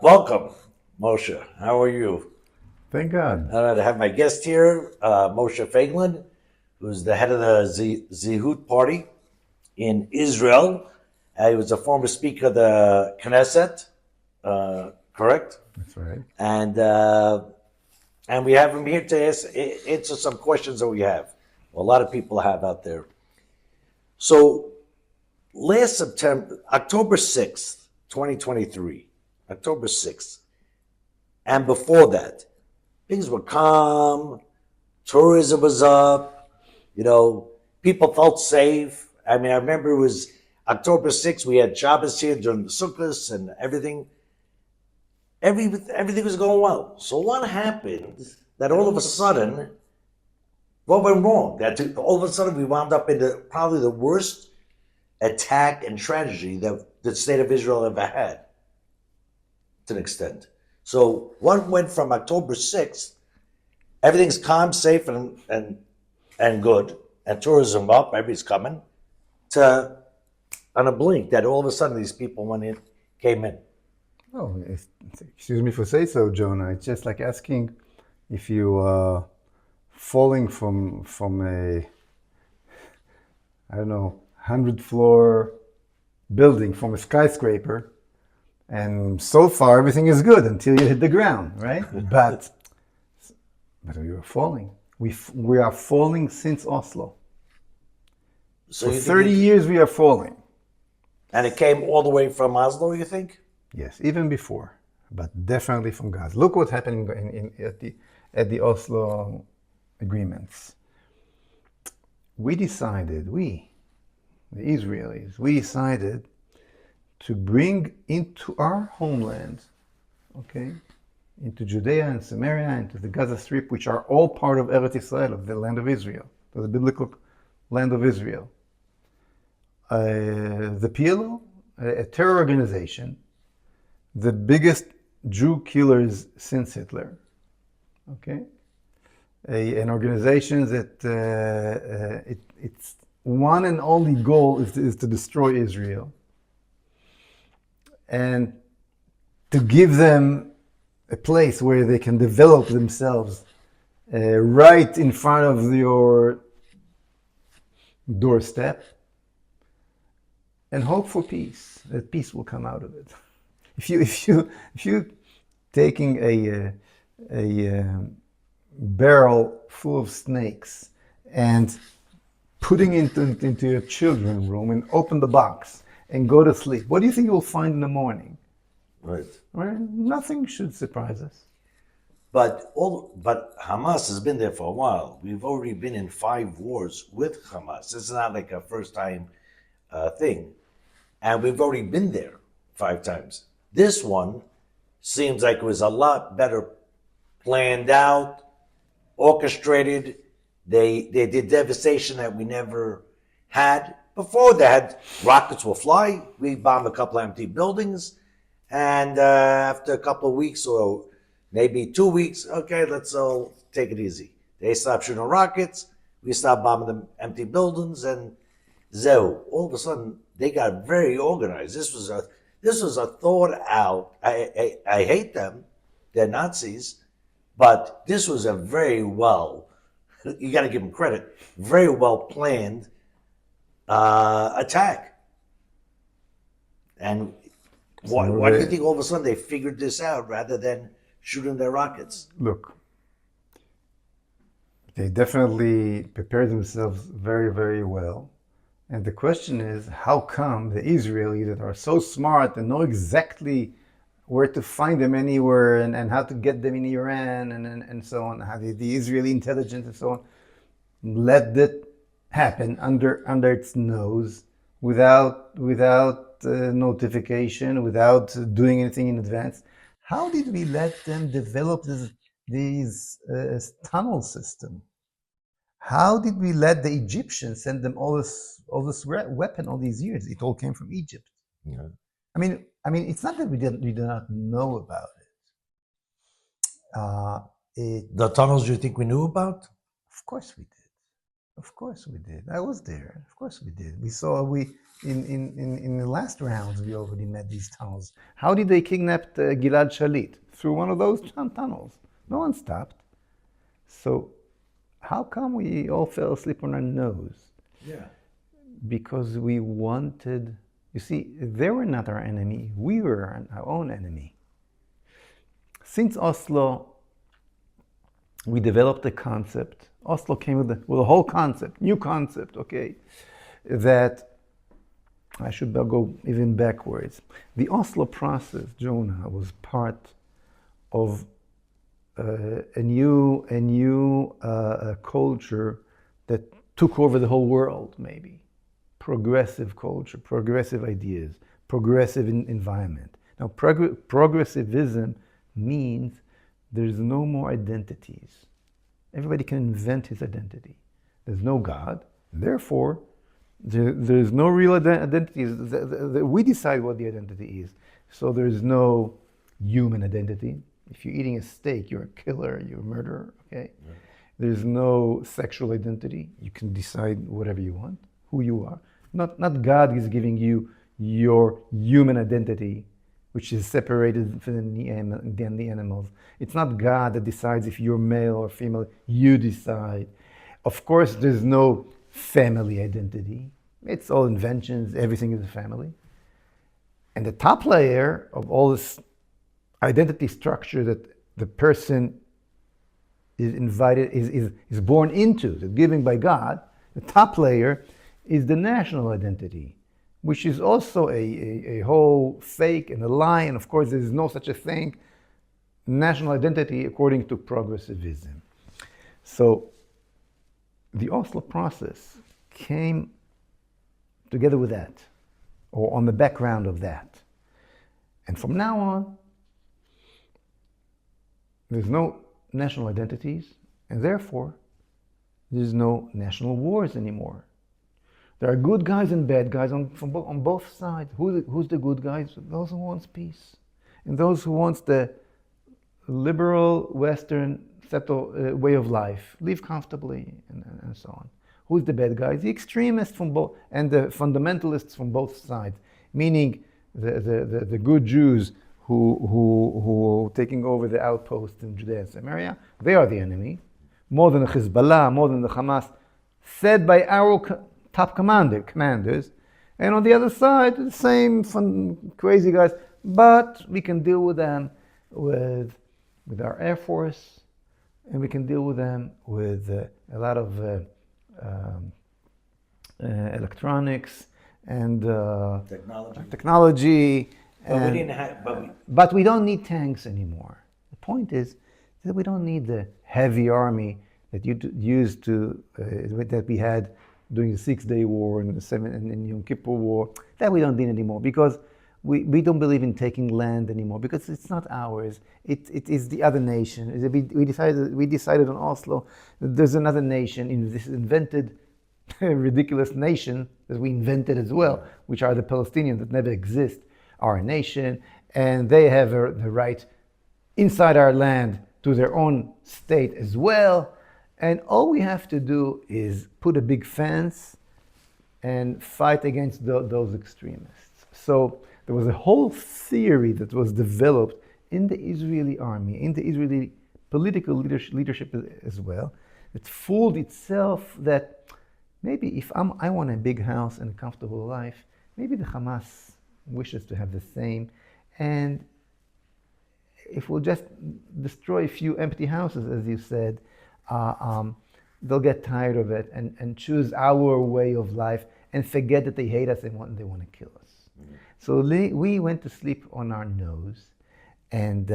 Welcome, Moshe. How are you? Thank God. I have my guest here, Moshe Feiglin, who's the head of the Zehut Party in Israel. He was a former speaker of the Knesset, correct? That's right. And we have him here to answer some questions that we have. Well, a lot of people have out there. So last September, October 6th, 2023, October 6th, and before that, things were calm, tourism was up, people felt safe. I mean, I remember it was October 6th, we had Shabbos here during the Sukkot and everything. Everything was going well. So what happened that all of a sudden, what went wrong? That all of a sudden we wound up in probably the worst attack and tragedy that the state of Israel ever had, to an extent. So what went from October 6th, everything's calm, safe, and good, and tourism up, everybody's coming, to on a blink that all of a sudden these people came in. Oh, excuse me for say so, Jonah. It's just like asking if you are falling from a, I don't know, 100-floor building, from a skyscraper, and so far everything is good until you hit the ground, right? But we are falling. We are falling since Oslo. So for 30 years we are falling. And it came all the way from Oslo, you think? Yes, even before, but definitely from Gaza. Look what happened at the Oslo agreements. The Israelis, we decided to bring into our homeland, into Judea and Samaria, into the Gaza Strip, which are all part of Eretz Israel, of the land of Israel, of the biblical land of Israel. The PLO, a terror organization, the biggest Jew killers since Hitler, an organization that its one and only goal is to destroy Israel and to give them a place where they can develop themselves right in front of your doorstep and hope for peace, that peace will come out of it. If you taking a barrel full of snakes and putting it into your children's room and open the box and go to sleep, what do you think you'll find in the morning? Right. Nothing should surprise us. But Hamas has been there for a while. We've already been in 5 wars with Hamas. It's not like a first-time thing. And we've already been there 5 times. This one seems like it was a lot better planned out, orchestrated. They did devastation that we never had. Before that, rockets will fly. We bombed a couple of empty buildings. And after a couple of weeks or maybe 2 weeks, okay, let's all take it easy. They stopped shooting rockets. We stopped bombing the empty buildings. And all of a sudden, they got very organized. This was a thought out. I hate them. They're Nazis. But this was a very well, you got to give them credit, very well planned attack. And why do you think all of a sudden they figured this out rather than shooting their rockets? Look, they definitely prepared themselves very, very well. And the question is, how come the Israelis that are so smart and know exactly where to find them anywhere and how to get them in Iran and so on, how the Israeli intelligence and so on, let that happen under its nose without notification, without doing anything in advance? How did we let them develop these tunnel system? How did we let the Egyptians send them all this weapon all these years? It all came from Egypt. Yeah. I mean, it's not that we do not know about it. The tunnels you think we knew about? Of course we did. Of course we did. I was there. Of course we did. We saw in the last rounds, we already met these tunnels. How did they kidnap Gilad Shalit? Through one of those tunnels. No one stopped. So how come we all fell asleep on our nose? Yeah. Because we wanted, you see, they were not our enemy. We were our own enemy. Since Oslo, we developed a concept. Oslo came with a whole concept, new concept, okay, that I should go even backwards. The Oslo process, Jonah, was part of a new culture that took over the whole world, maybe. Progressive culture, progressive ideas, progressive environment. Now, progressivism means there's no more identities. Everybody can invent his identity. There's no God. Therefore, there's no real identities. We decide what the identity is. So there's no human identity. If you're eating a steak, you're a killer, you're a murderer, okay? Yeah. There's no sexual identity. You can decide whatever you want, who you are. Not God is giving you your human identity, which is separated from the animals. It's not God that decides if you're male or female. You decide. Of course, there's no family identity. It's all inventions. Everything is a family. And the top layer of all this identity structure that the person is invited, is born into, is given by God, the top layer is the national identity, which is also a whole fake and a lie. And of course, there is no such a thing, national identity, according to progressivism. So the Oslo process came together with that, or on the background of that. And from now on, there's no national identities, and therefore, there's no national wars anymore. There are good guys and bad guys on both sides. Who's the good guys? Those who want peace, and those who want the liberal Western way of life, live comfortably, and so on. Who's the bad guys? The extremists from both, and the fundamentalists from both sides, meaning the good Jews who taking over the outposts in Judea and Samaria. They are the enemy, more than the Hezbollah, more than the Hamas, said by our top commanders. And on the other side, the same crazy guys, but we can deal with them with our Air Force, and we can deal with them with a lot of electronics and technology. But we don't need tanks anymore. The point is that we don't need the heavy army that that we had during the 6-Day War and the Yom Kippur War. That we don't need anymore because we don't believe in taking land anymore because it's not ours. It is the other nation. We decided on Oslo that there's another nation in this invented ridiculous nation that we invented as well, which are the Palestinians that never exist, our nation, and they have the right inside our land to their own state as well. And all we have to do is put a big fence and fight against those extremists. So there was a whole theory that was developed in the Israeli army, in the Israeli political leadership as well, that fooled itself that maybe if I want a big house and a comfortable life, maybe the Hamas wishes to have the same. And if we'll just destroy a few empty houses, as you said, they'll get tired of it and choose our way of life and forget that they hate us and they want to kill us. Mm-hmm. So we went to sleep on our nose, and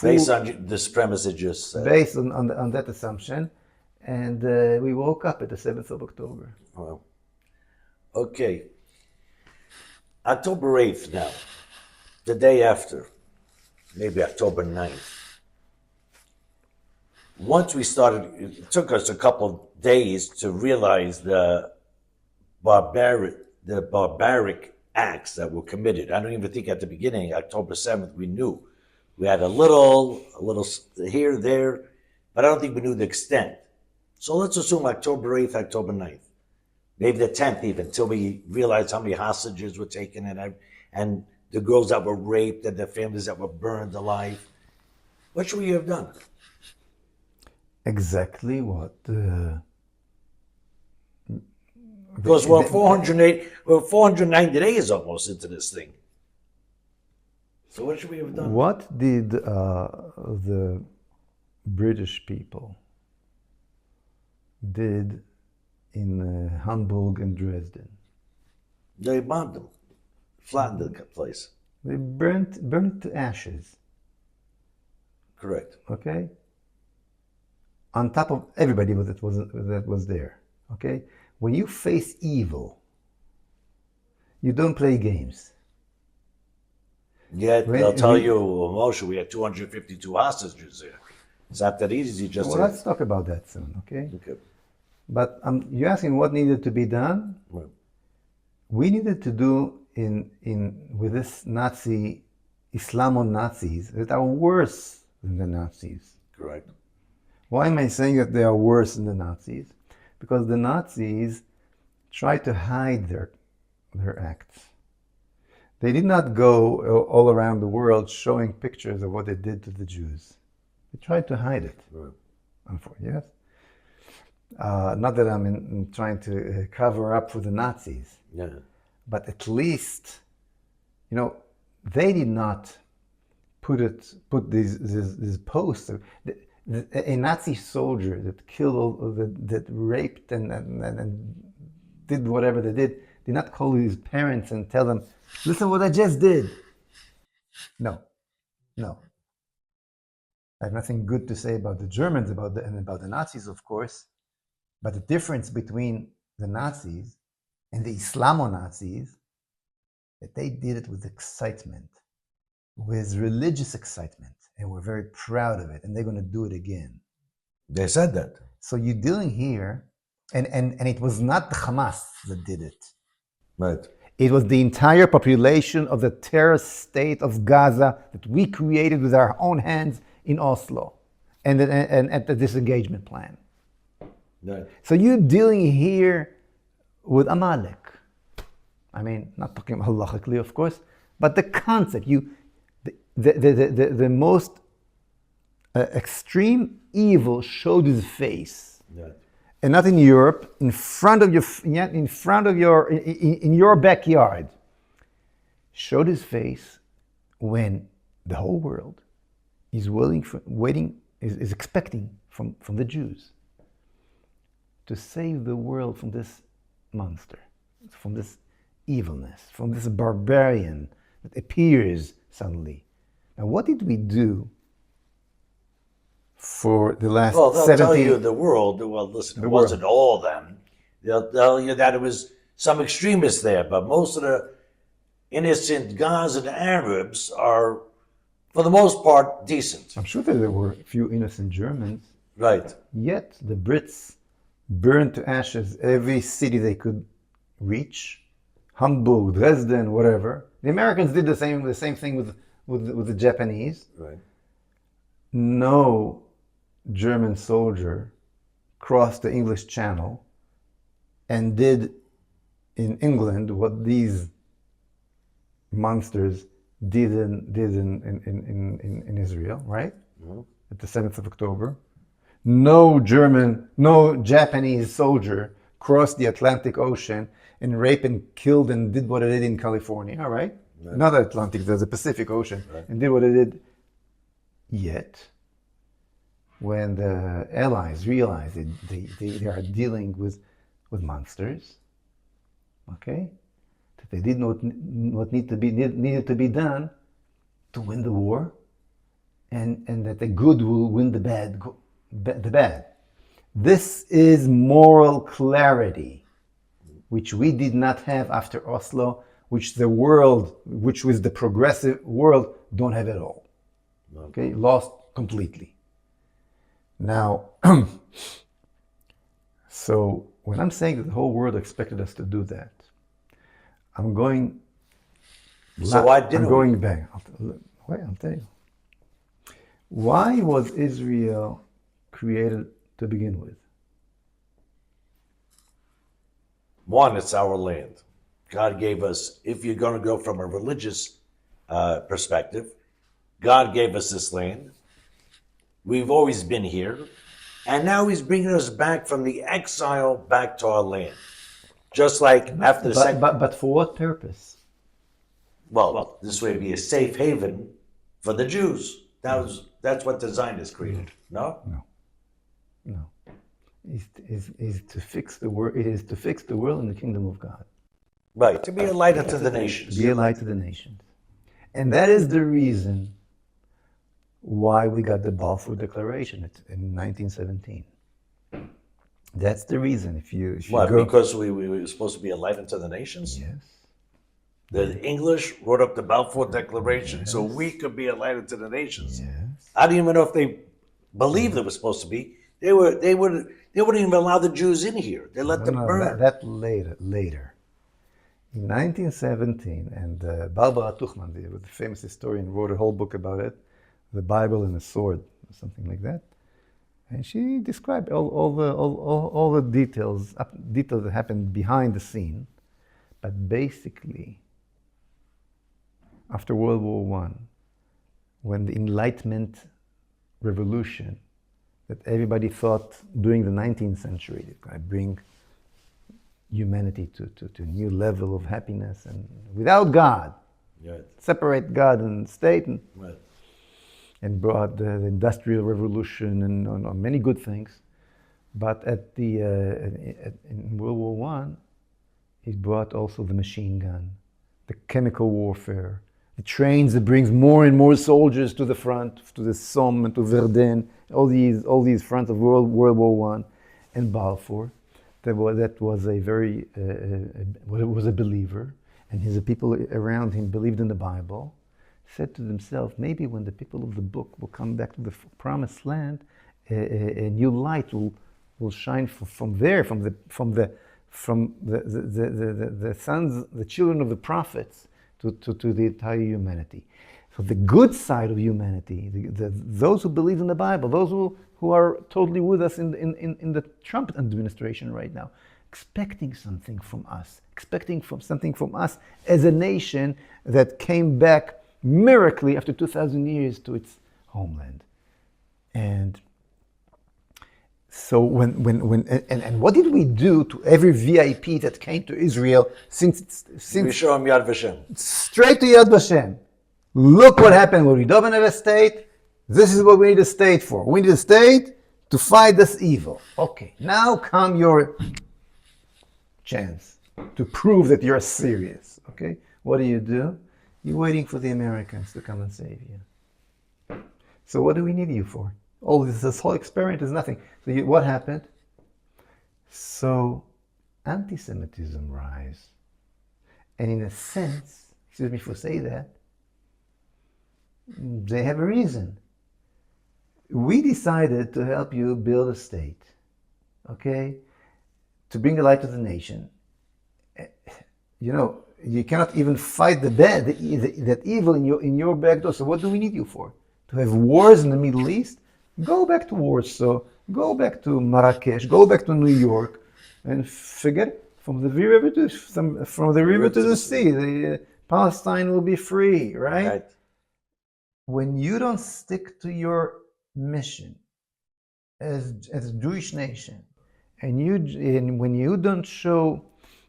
based on this premise it just said. Based on that assumption, and we woke up at the 7th of October. Well, okay. October 8th now, the day after, maybe October 9th. Once we started, it took us a couple days to realize the barbaric acts that were committed. I don't even think at the beginning, October 7th, we knew. We had a little here, there, but I don't think we knew the extent. So let's assume October 8th, October 9th. maybe the 10th even, until we realized how many hostages were taken and the girls that were raped and the families that were burned alive. What should we have done? Exactly what Because we're 490 days almost into this thing. So what should we have done? what did the British people did in Hamburg and Dresden? They bombed them, flattened the place. They burnt it to ashes. Correct. Okay. On top of everybody that was there. Okay. When you face evil, you don't play games. Yet they'll tell you, Moshe, we had 252 hostages there. It's not that easy just Well, to... let's talk about that soon. Okay. Okay. But you're asking what needed to be done. Right. We needed to do with this Nazi Islamo-Nazis that are worse than the Nazis. Correct. Why am I saying that they are worse than the Nazis? Because the Nazis tried to hide their acts. They did not go all around the world showing pictures of what they did to the Jews. They tried to hide it. Right. Unfortunately, yes. Not that I'm trying to cover up for the Nazis. Yeah. But at least, they did not put these posts. A Nazi soldier that killed, that raped and did whatever they did not call his parents and tell them, "Listen, what I just did." No. I have nothing good to say about the Germans, about the Nazis, of course. But the difference between the Nazis and the Islamo-Nazis, that they did it with excitement, with religious excitement, and we're very proud of it, and they're going to do it again. They said that. So you're dealing here, and it was not the Hamas that did it. Right. It was the entire population of the terrorist state of Gaza that we created with our own hands in Oslo, and at the disengagement plan. Right. So you're dealing here with Amalek. I mean, not talking halachically, of course, but the concept. The most extreme evil showed his face, Right. and not in Europe, in your backyard. Showed his face when the whole world is is expecting from the Jews to save the world from this monster, from this evilness, from this barbarian that appears suddenly. Now, what did we do for the last Well, they'll 70 tell you the world, well, listen, it wasn't all of them. They'll tell you that it was some extremists there, but most of the innocent Gazan Arabs are, for the most part, decent. I'm sure that there were a few innocent Germans, Right. yet the Brits burned to ashes every city they could reach. Hamburg, Dresden, whatever. The Americans did the same thing with the Japanese. Right. No German soldier crossed the English Channel and did in England what these monsters did in Israel, right? Mm-hmm. At the 7th of October. No Japanese soldier crossed the Atlantic Ocean and raped and killed and did what it did in California, all right? Right. Not the Atlantic, there's the Pacific Ocean, Right. and did what it did. Yet, when the Allies realized that they are dealing with monsters, okay, that they did what needed to be done to win the war, and that the good will win the bad. This is moral clarity, which we did not have after Oslo, which was the progressive world, don't have at all. Okay, lost completely. Now, so when I'm saying that the whole world expected us to do that, I'm going. So why didn't I'm going back. I'll tell you. Why was Israel created to begin with? One, it's our land. God gave us, if you're going to go from a religious perspective, God gave us this land. We've always been here. And now he's bringing us back from the exile back to our land. Just like after the second... But for what purpose? Well, this way be a safe haven for the Jews. That's what the Zionists created. No? No. Is to fix the world. It is to fix the world in the kingdom of God. Right. To be a light unto the nations. Be a light to the nations. And that is the reason why we got the Balfour Declaration in 1917. That's the reason. If you What, go... because we were supposed to be a light unto the nations? Yes. The English wrote up the Balfour Declaration so we could be a light unto the nations. Yes. I don't even know if they believed it was supposed to be. They wouldn't even allow the Jews in here. They let them burn. That later. In 1917, and Barbara Tuchman, the famous historian, wrote a whole book about it, The Bible and the Sword, or something like that. And she described all the details that happened behind the scene. But basically, after World War I, when the Enlightenment revolution that everybody thought during the 19th century that could bring humanity to a new level of happiness and without God, separate God and state, and brought the Industrial Revolution and on many good things. But in World War I, it brought also the machine gun, the chemical warfare, the trains that brings more and more soldiers to the front, to the Somme and to Verdun, all these fronts of World War I, and Balfour. That was a very was a believer, and his people around him believed in the Bible. Said to themselves, maybe when the people of the book will come back to the promised land, a new light will shine from there, from the sons, the children of the prophets, to the entire humanity. So the good side of humanity, those who believe in the Bible, those who are totally with us in the Trump administration right now, expecting something from us, something from us as a nation that came back miraculously after 2,000 years to its homeland. And so when what did we do to every VIP that came to Israel since we show them Yad Vashem. Straight to Yad Vashem. Look what happened when we don't have a state. This is what we need a state for. We need a state to fight this evil. Okay, now come your chance to prove that you're serious. Okay, what do? You're waiting for the Americans to come and save you. So what do we need you for? Oh, this whole experiment is nothing. So what happened? So anti-Semitism rise. And in a sense, excuse me for saying that, they have a reason. We decided to help you build a state, okay? To bring a light to the nation. You know, you cannot even fight that evil in your back door. So what do we need you for? To have wars in the Middle East? Go back to Warsaw, go back to Marrakesh, go back to New York, and forget from the river to the sea. Palestine will be free, right? When you don't stick to your mission as a Jewish nation, and when you don't show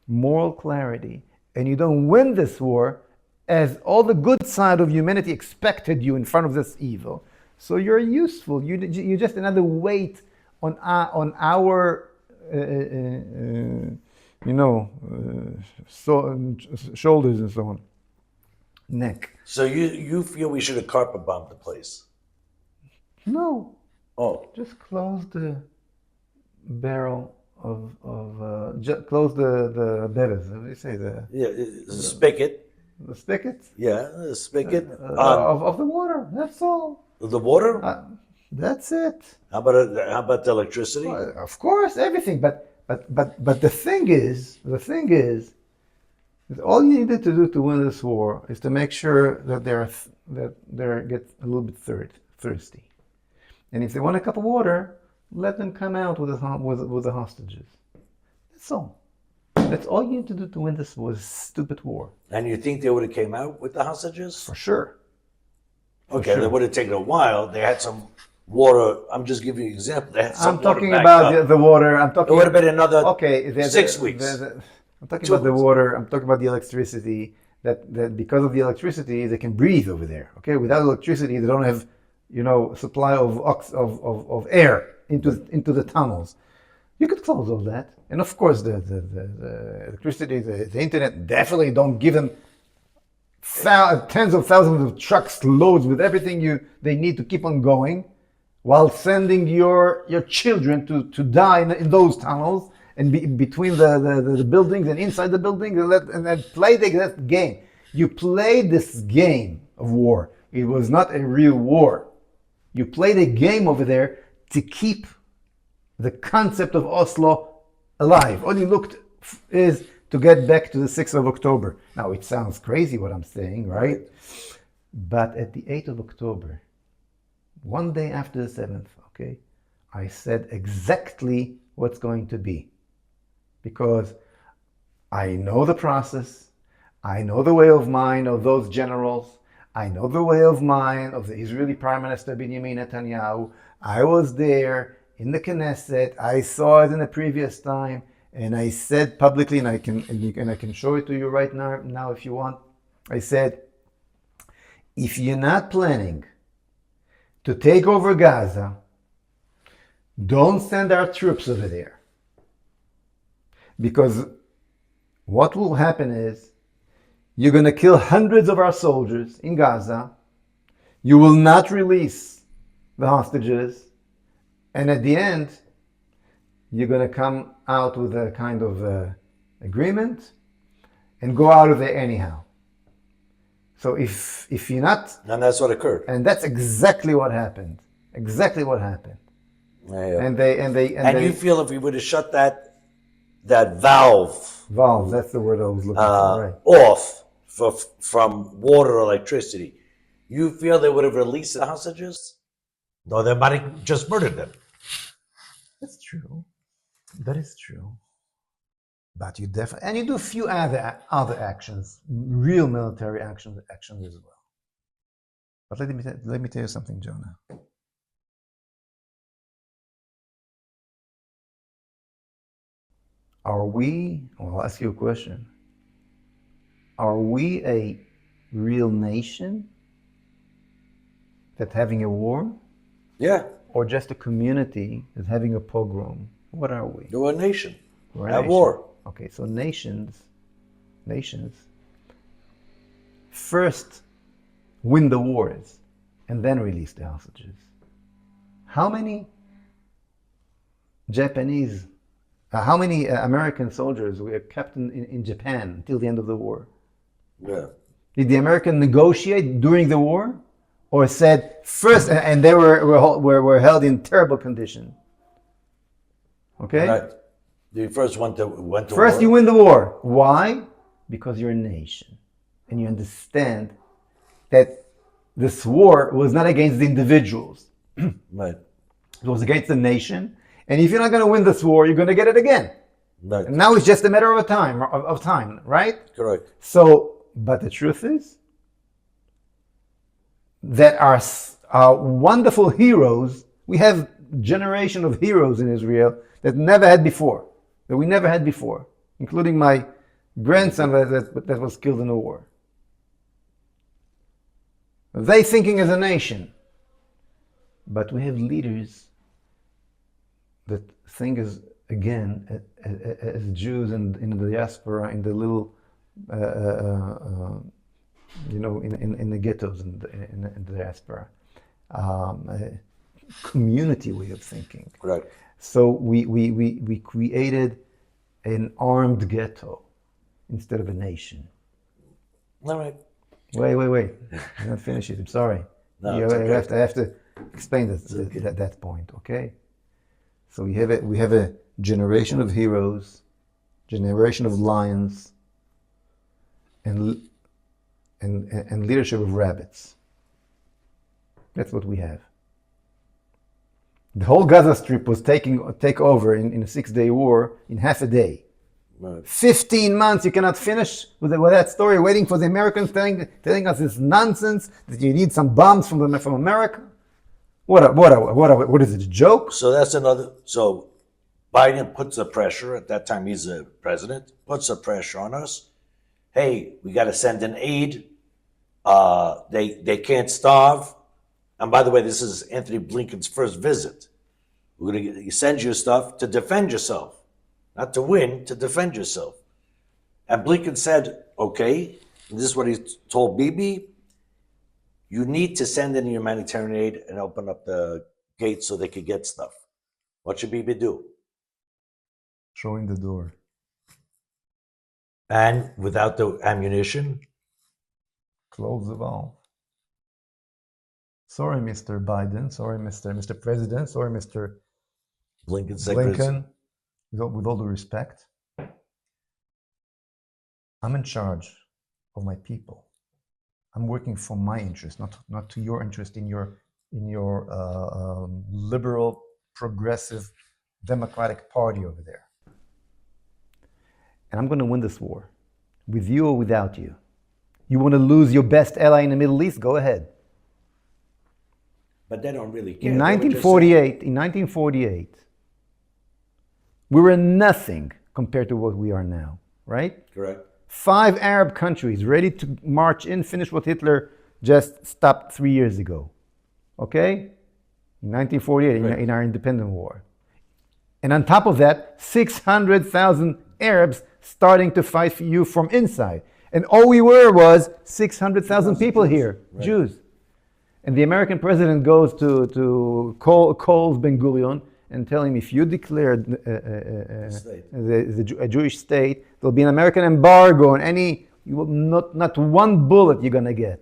moral clarity, and you don't win this war, as all the good side of humanity expected you in front of this evil, so you're useful. You're just another weight on our shoulders and so on, neck. So you feel we should have carpet bombed the place? No. Oh. Just close the barrel close the beres. What do you say? The spigot. The spigot? Yeah, the spigot of the water. That's all. The water? That's it. How about the electricity? Well, of course, everything. But the thing is, that all you needed to do to win this war is to make sure that they get a little bit thirsty, and if they want a cup of water, let them come out with the hostages. That's all. That's all you need to do to win this was stupid war. And you think they would have came out with the hostages? For sure. Okay, sure. They would have taken a while. They had some water. I'm just giving you an example. They had some I'm talking water about the water. I'm talking. It would have been another okay, 6 weeks. I'm talking 2 about the weeks. water. I'm talking about the electricity. That because of the electricity, they can breathe over there. Okay, without electricity, they don't have, supply of air into the tunnels. You could close all that, and of course, the electricity, the internet definitely don't give them tens of thousands of trucks loads with everything they need to keep on going, while sending your children to die in those tunnels and between the buildings and inside the buildings and then play that game. You played this game of war. It was not a real war. You played a game over there to keep the concept of Oslo alive. All you looked is to get back to the 6th of October. Now, it sounds crazy what I'm saying, right? But at the 8th of October, one day after the 7th, okay, I said exactly what's going to be. Because I know the process, I know the way of mind of those generals, I know the way of mind of the Israeli Prime Minister Benjamin Netanyahu. I was there in the Knesset, I saw it in the previous time, and I said publicly, and I can show it to you right now if you want. I said, if you're not planning to take over Gaza, don't send our troops over there. Because what will happen is, you're going to kill hundreds of our soldiers in Gaza. You will not release the hostages. And at the end, you're going to come out with a kind of agreement and go out of there anyhow. So if you're not... And that's what occurred. And that's exactly what happened. Exactly what happened. Yeah. And you feel if we would have shut that valve... Valve, that's the word I was looking for, right. Off from water or electricity, you feel they would have released the hostages? No, they might have just murdered them. That's true. That is true. But you definitely, and you do a few other actions, real military actions as well. But let me tell you something, Jonah. I'll ask you a question. Are we a real nation that's having a war? Yeah. Or just a community that's having a pogrom? What are we? We're a nation. We're at war. Okay, so nations first win the wars and then release the hostages. How many American soldiers were kept in Japan until the end of the war? Yeah. Did the Americans negotiate during the war, or said first, and they were held in terrible condition? Okay. Right. You first went to First, war. you win the war. Why? Because you're a nation, and you understand that this war was not against the individuals. Right. It was against the nation, and if you're not going to win this war, you're going to get it again. Right. And now it's just a matter of time, right? Correct. So, but the truth is that our wonderful heroes, we have generation of heroes in Israel that we never had before, including my grandson that was killed in the war. They thinking as a nation, but we have leaders that think as Jews and in the diaspora, in the little, in the ghettos in the diaspora, community way of thinking. Right. So we created an armed ghetto instead of a nation. All right. Wait. I'm not finished it. I'm sorry. No, it's okay. I have to explain that point. Okay. So we have a generation of heroes, generation of lions, and leadership of rabbits. That's what we have. The whole Gaza Strip was take over in a 6-day war in half a day. Right. 15 months you cannot finish with that story, waiting for the Americans telling us this nonsense that you need some bombs from America. What is it, a joke? So that's another. So Biden puts the pressure. At that time, he's the president. Puts the pressure on us. Hey, we got to send in aid. They can't starve. And by the way, this is Anthony Blinken's first visit. We're going to send you stuff to defend yourself, not to win, to defend yourself. And Blinken said, okay, and this is what he told Bibi, you need to send in humanitarian aid and open up the gates so they could get stuff. What should Bibi do? Showing the door. And without the ammunition? Close the valve. Sorry, Mr. Biden. Sorry, Mr. President. Sorry, Mr. Blinken. With all due respect, I'm in charge of my people. I'm working for my interest, not to your interest in your liberal, progressive, democratic party over there. And I'm going to win this war, with you or without you. You want to lose your best ally in the Middle East? Go ahead. But they don't really care. In 1948, we were nothing compared to what we are now, right? Correct. 5 Arab countries ready to march in, finish what Hitler just stopped 3 years ago. Okay? In 1948, Right. in our independent war. And on top of that, 600,000 Arabs starting to fight for you from inside. And all we were was 600,000 people Jews. here, Right. Jews. And the American president goes to calls Ben Gurion and tell him, if you declare a Jewish state, there'll be an American embargo on any, you will not one bullet you're gonna get.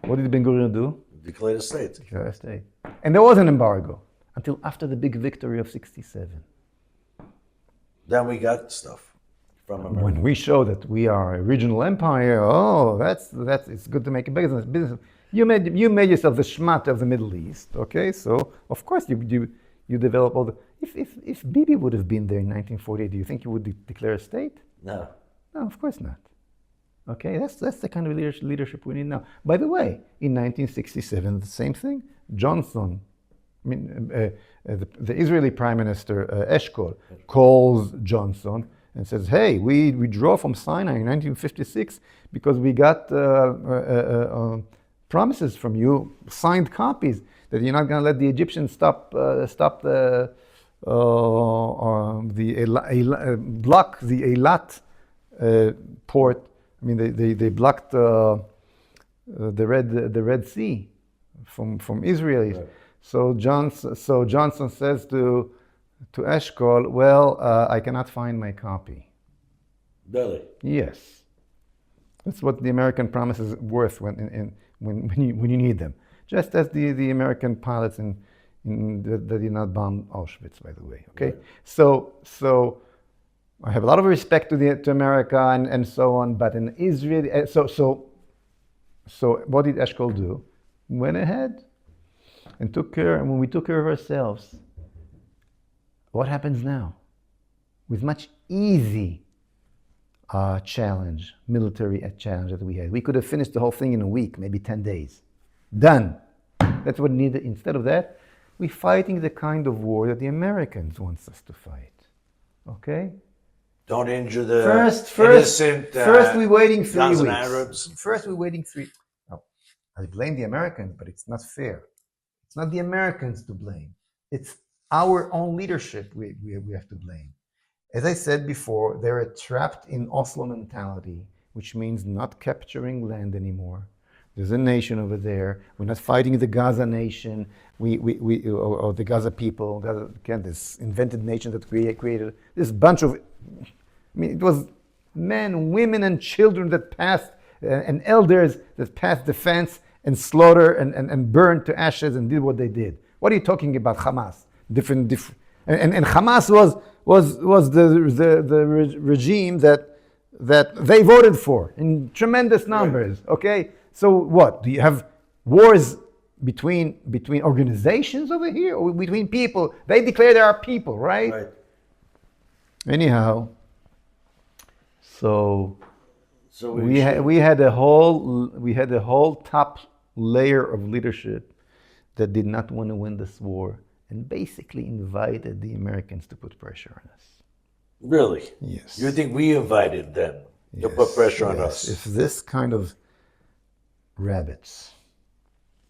What did Ben Gurion do? Declare a state. Declare a state. And there was an embargo until after the big victory of '67. Then we got stuff from America. When we show that we are a regional empire, that's it's good to make a business. You made yourself the schmat of the Middle East, okay? So of course you develop all the. If Bibi would have been there in 1948, do you think you would declare a state? No. No, of course not. Okay, that's the kind of leadership we need now. By the way, in 1967, the same thing. Johnson, the Israeli Prime Minister Eshkol calls Johnson and says, hey, we draw from Sinai in 1956 because we got promises from you, signed copies, that you're not going to let the Egyptians block the Eilat port. I mean, they blocked the Red Sea from Israelis. Right. So Johnson says to Eshkol, well, I cannot find my copy. Really? Yes, that's what the American promise is worth when you need them. Just as the American pilots that did not bomb Auschwitz, by the way. Okay, Right. So I have a lot of respect to America and so on, but in Israel, so what did Eshkol do? Went ahead and took care. And when we took care of ourselves, what happens now? With much easy military challenge that we had. We could have finished the whole thing in a week, maybe 10 days. Done. That's what needed. Instead of that, we're fighting the kind of war that the Americans want us to fight. Okay? Don't injure the First, we're waiting 3 Gaza weeks. Arabs. First, we're waiting 3. No, I blame the Americans, but it's not fair. It's not the Americans to blame. It's our own leadership we have to blame. As I said before, they're trapped in Oslo mentality, which means not capturing land anymore. There's a nation over there. We're not fighting the Gaza nation, or the Gaza people. This invented nation that created this bunch of. It was men, women, and children that passed, and elders that passed the fence and slaughtered and burned to ashes and did what they did. What are you talking about, Hamas? Different. And Hamas was the regime that they voted for in tremendous numbers. Right. Okay, so what? Do you have wars between organizations over here, or between people? They declare they are people, right? Right. Anyhow, so So we had a whole top layer of leadership that did not want to win this war and basically invited the Americans to put pressure on us. Really? Yes. You think we invited them to put pressure on us? If this kind of rabbits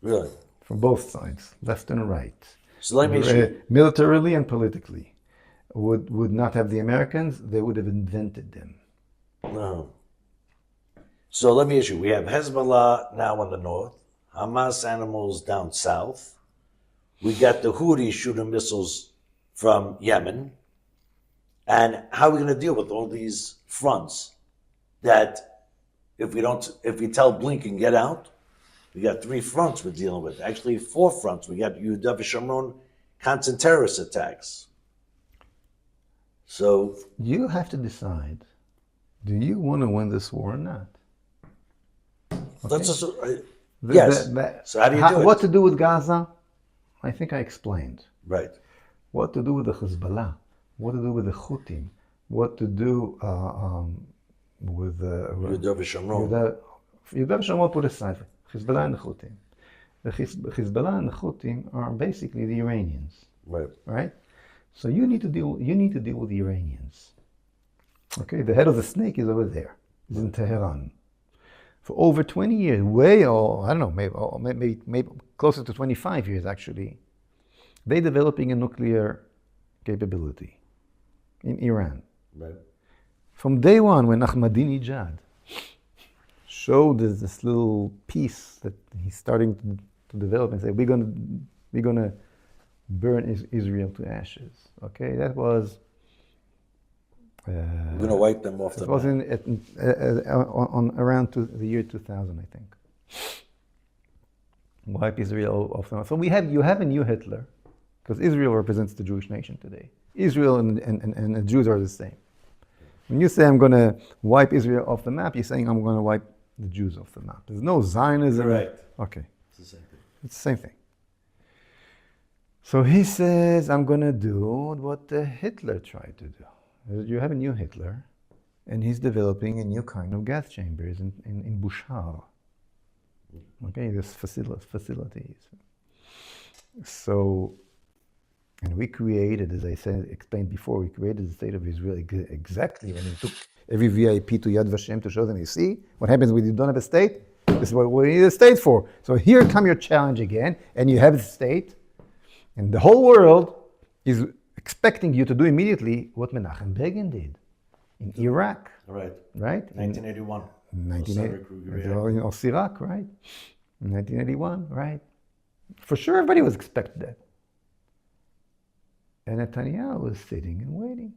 Really? from both sides, left and right, So let me ask you. militarily and politically, would not have the Americans, they would have invented them. No. So let me ask you. We have Hezbollah now in the north, Hamas animals down south. We got the Houthis shooting missiles from Yemen. And how are we going to deal with all these fronts that if we tell Blinken get out, we got 3 fronts we're dealing with. Actually, 4 fronts. We got Yehuda v'Shamron constant terrorist attacks. So You have to decide, do you want to win this war or not? let's just, The- yes. the- So how do you do it? What to do with Gaza? I think I explained. Right. What to do with the Hezbollah? What to do with the Houthim? What to do with the Yehuda v'Shamron. Yehuda v'Shamron put aside. Hezbollah and the Houthim. The Hezbollah and the Houthim are basically the Iranians, Right. right? So you need to deal with the Iranians. Okay, the head of the snake is over there. It's in Tehran. For over 20 years, I don't know, maybe closer to 25 years actually, they're developing a nuclear capability in Iran. Right. From day one, when Ahmadinejad showed this little piece that he's starting to develop and say, we're gonna burn Israel to ashes. Okay, that was. We're going to wipe them off the It was map. on around the year 2000, I think. Wipe Israel off the map. So you have a new Hitler, because Israel represents the Jewish nation today. Israel and the Jews are the same. When you say I'm going to wipe Israel off the map, you're saying I'm going to wipe the Jews off the map. There's no Zionism. Right. Okay. It's the same thing. It's the same thing. So he says, I'm going to do what Hitler tried to do. You have a new Hitler, and he's developing a new kind of gas chambers in Bushar. Okay, this facilities. So, and we created, as I explained before, we created the state of Israel exactly when we took every VIP to Yad Vashem to show them, you see, what happens when you don't have a state? This is what we need a state for. So here come your challenge again, and you have the state, and the whole world is expecting you to do immediately what Menachem Begin did in Iraq, Right. right? 1981. In Iraq, right? In 1981, right? For sure, everybody was expecting that. And Netanyahu was sitting and waiting.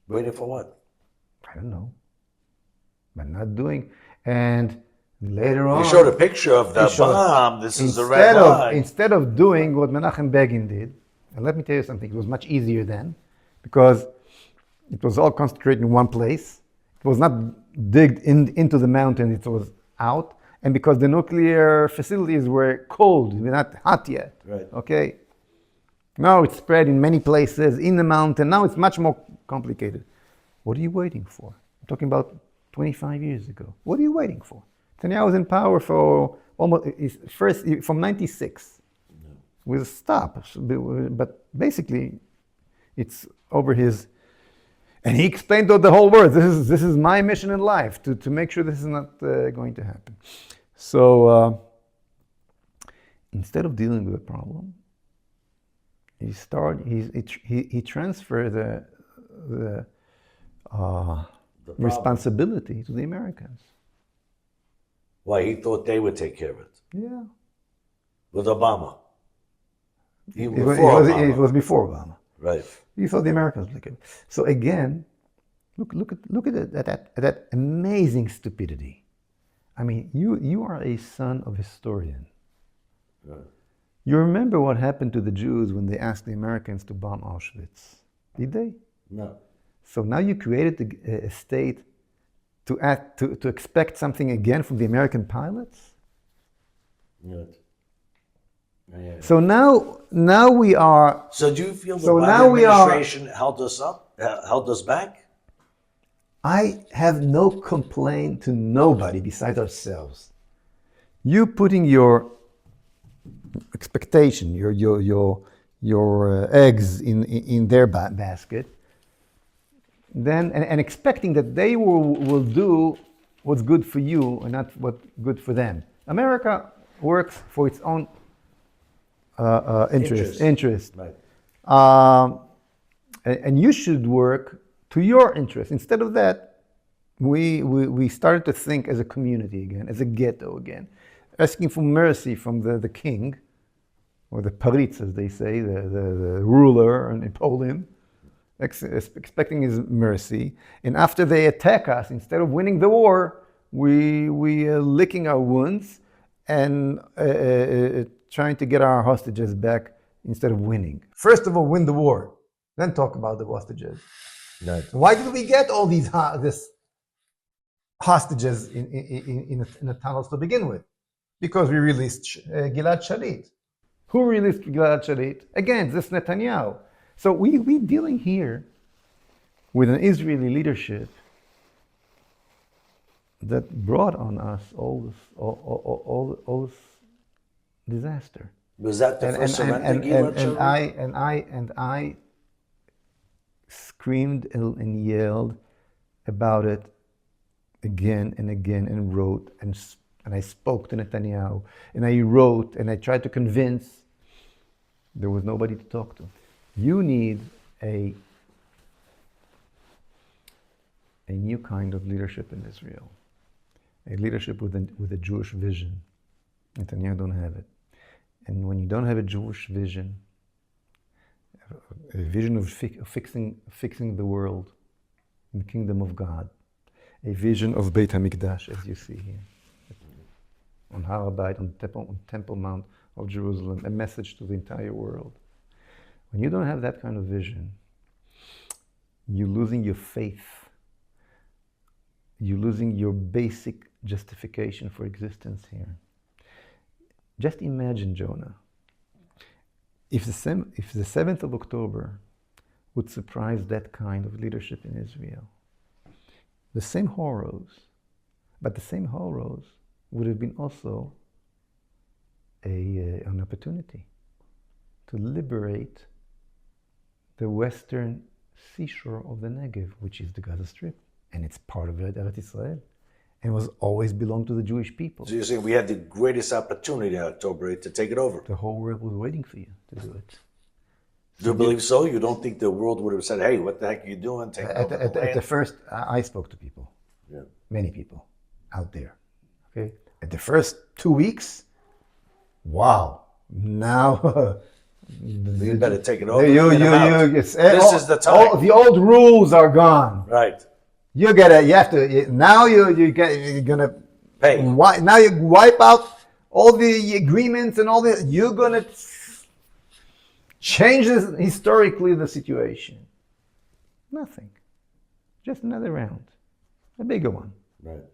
Waiting for what? I don't know, but not doing. And later on, You showed a picture of the He showed- bomb. This is the red line. Instead of doing what Menachem Begin did, and let me tell you something, it was much easier then because it was all concentrated in one place. It was not digged into the mountain, it was out. And because the nuclear facilities were cold, they were not hot yet. Right. Okay? Now it's spread in many places in the mountain. Now it's much more complicated. What are you waiting for? I'm talking about 25 years ago. What are you waiting for? Netanyahu was in power for almost from 96. With a stop, but basically, it's over his, and he explained to the whole world, this is my mission in life to make sure this is not going to happen. So instead of dealing with the problem, he transferred the responsibility to the Americans. Why? He thought they would take care of it. Yeah, With Obama. it was before Obama. Right. You thought the Americans would look at it. So again, look at that amazing stupidity. I mean, you are a son of a historian. Right. You remember what happened to the Jews when they asked the Americans to bomb Auschwitz? Did they? No. So now you created a state to expect something again from the American pilots? Right. Yeah. So now we are. So do you feel the So Biden now we are- administration held us up, held us back? I have no complaint to nobody besides ourselves. You putting your expectation, your eggs in their basket, then and expecting that they will do what's good for you and not what's good for them. America works for its own interest. Right. And you should work to your interest. Instead of that, we started to think as a community again, as a ghetto again, asking for mercy from the king, or the paritz, as they say, the ruler in Poland, expecting his mercy. And after they attack us, instead of winning the war, we are licking our wounds and trying to get our hostages back instead of winning. First of all, win the war, then talk about the hostages. Right. Why did we get all these hostages in the tunnels to begin with? Because we released Gilad Shalit. Who released Gilad Shalit? Again, this Netanyahu. So we dealing here with an Israeli leadership that brought on us all this disaster. Was that the first surrender, Gilad Shalit? And I screamed and yelled about it again and again, and wrote and I spoke to Netanyahu, and I wrote and I tried to convince. There was nobody to talk to. You need a new kind of leadership in Israel, a leadership with a Jewish vision. Netanyahu don't have it, and when you don't have a Jewish vision, a vision of fixing the world, in the kingdom of God, a vision of Beit HaMikdash, as you see here, on Har HaBayit, on Temple Mount of Jerusalem, a message to the entire world. When you don't have that kind of vision, you're losing your faith. You're losing your basic justification for existence here. Just imagine, Jonah, if the 7th of October would surprise that kind of leadership in Israel. The same horrors, but the same horrors would have been also an opportunity to liberate the western seashore of the Negev, which is the Gaza Strip, and it's part of Eretz Israel, and was always belonged to the Jewish people. So you're saying we had the greatest opportunity in October 8th to take it over? The whole world was waiting for you to do it. Do you believe so? You don't think the world would have said, hey, what the heck are you doing? Take over the At the land? first, I spoke to people, Yeah. many people out there. Okay, at the first 2 weeks, wow! Now You better take it over. this is the time. the old rules are gone. Right. You have to now. You're gonna Pay. now you wipe out all the agreements and all the. You're gonna change historically the situation. Nothing. Just another round, a bigger one. Right.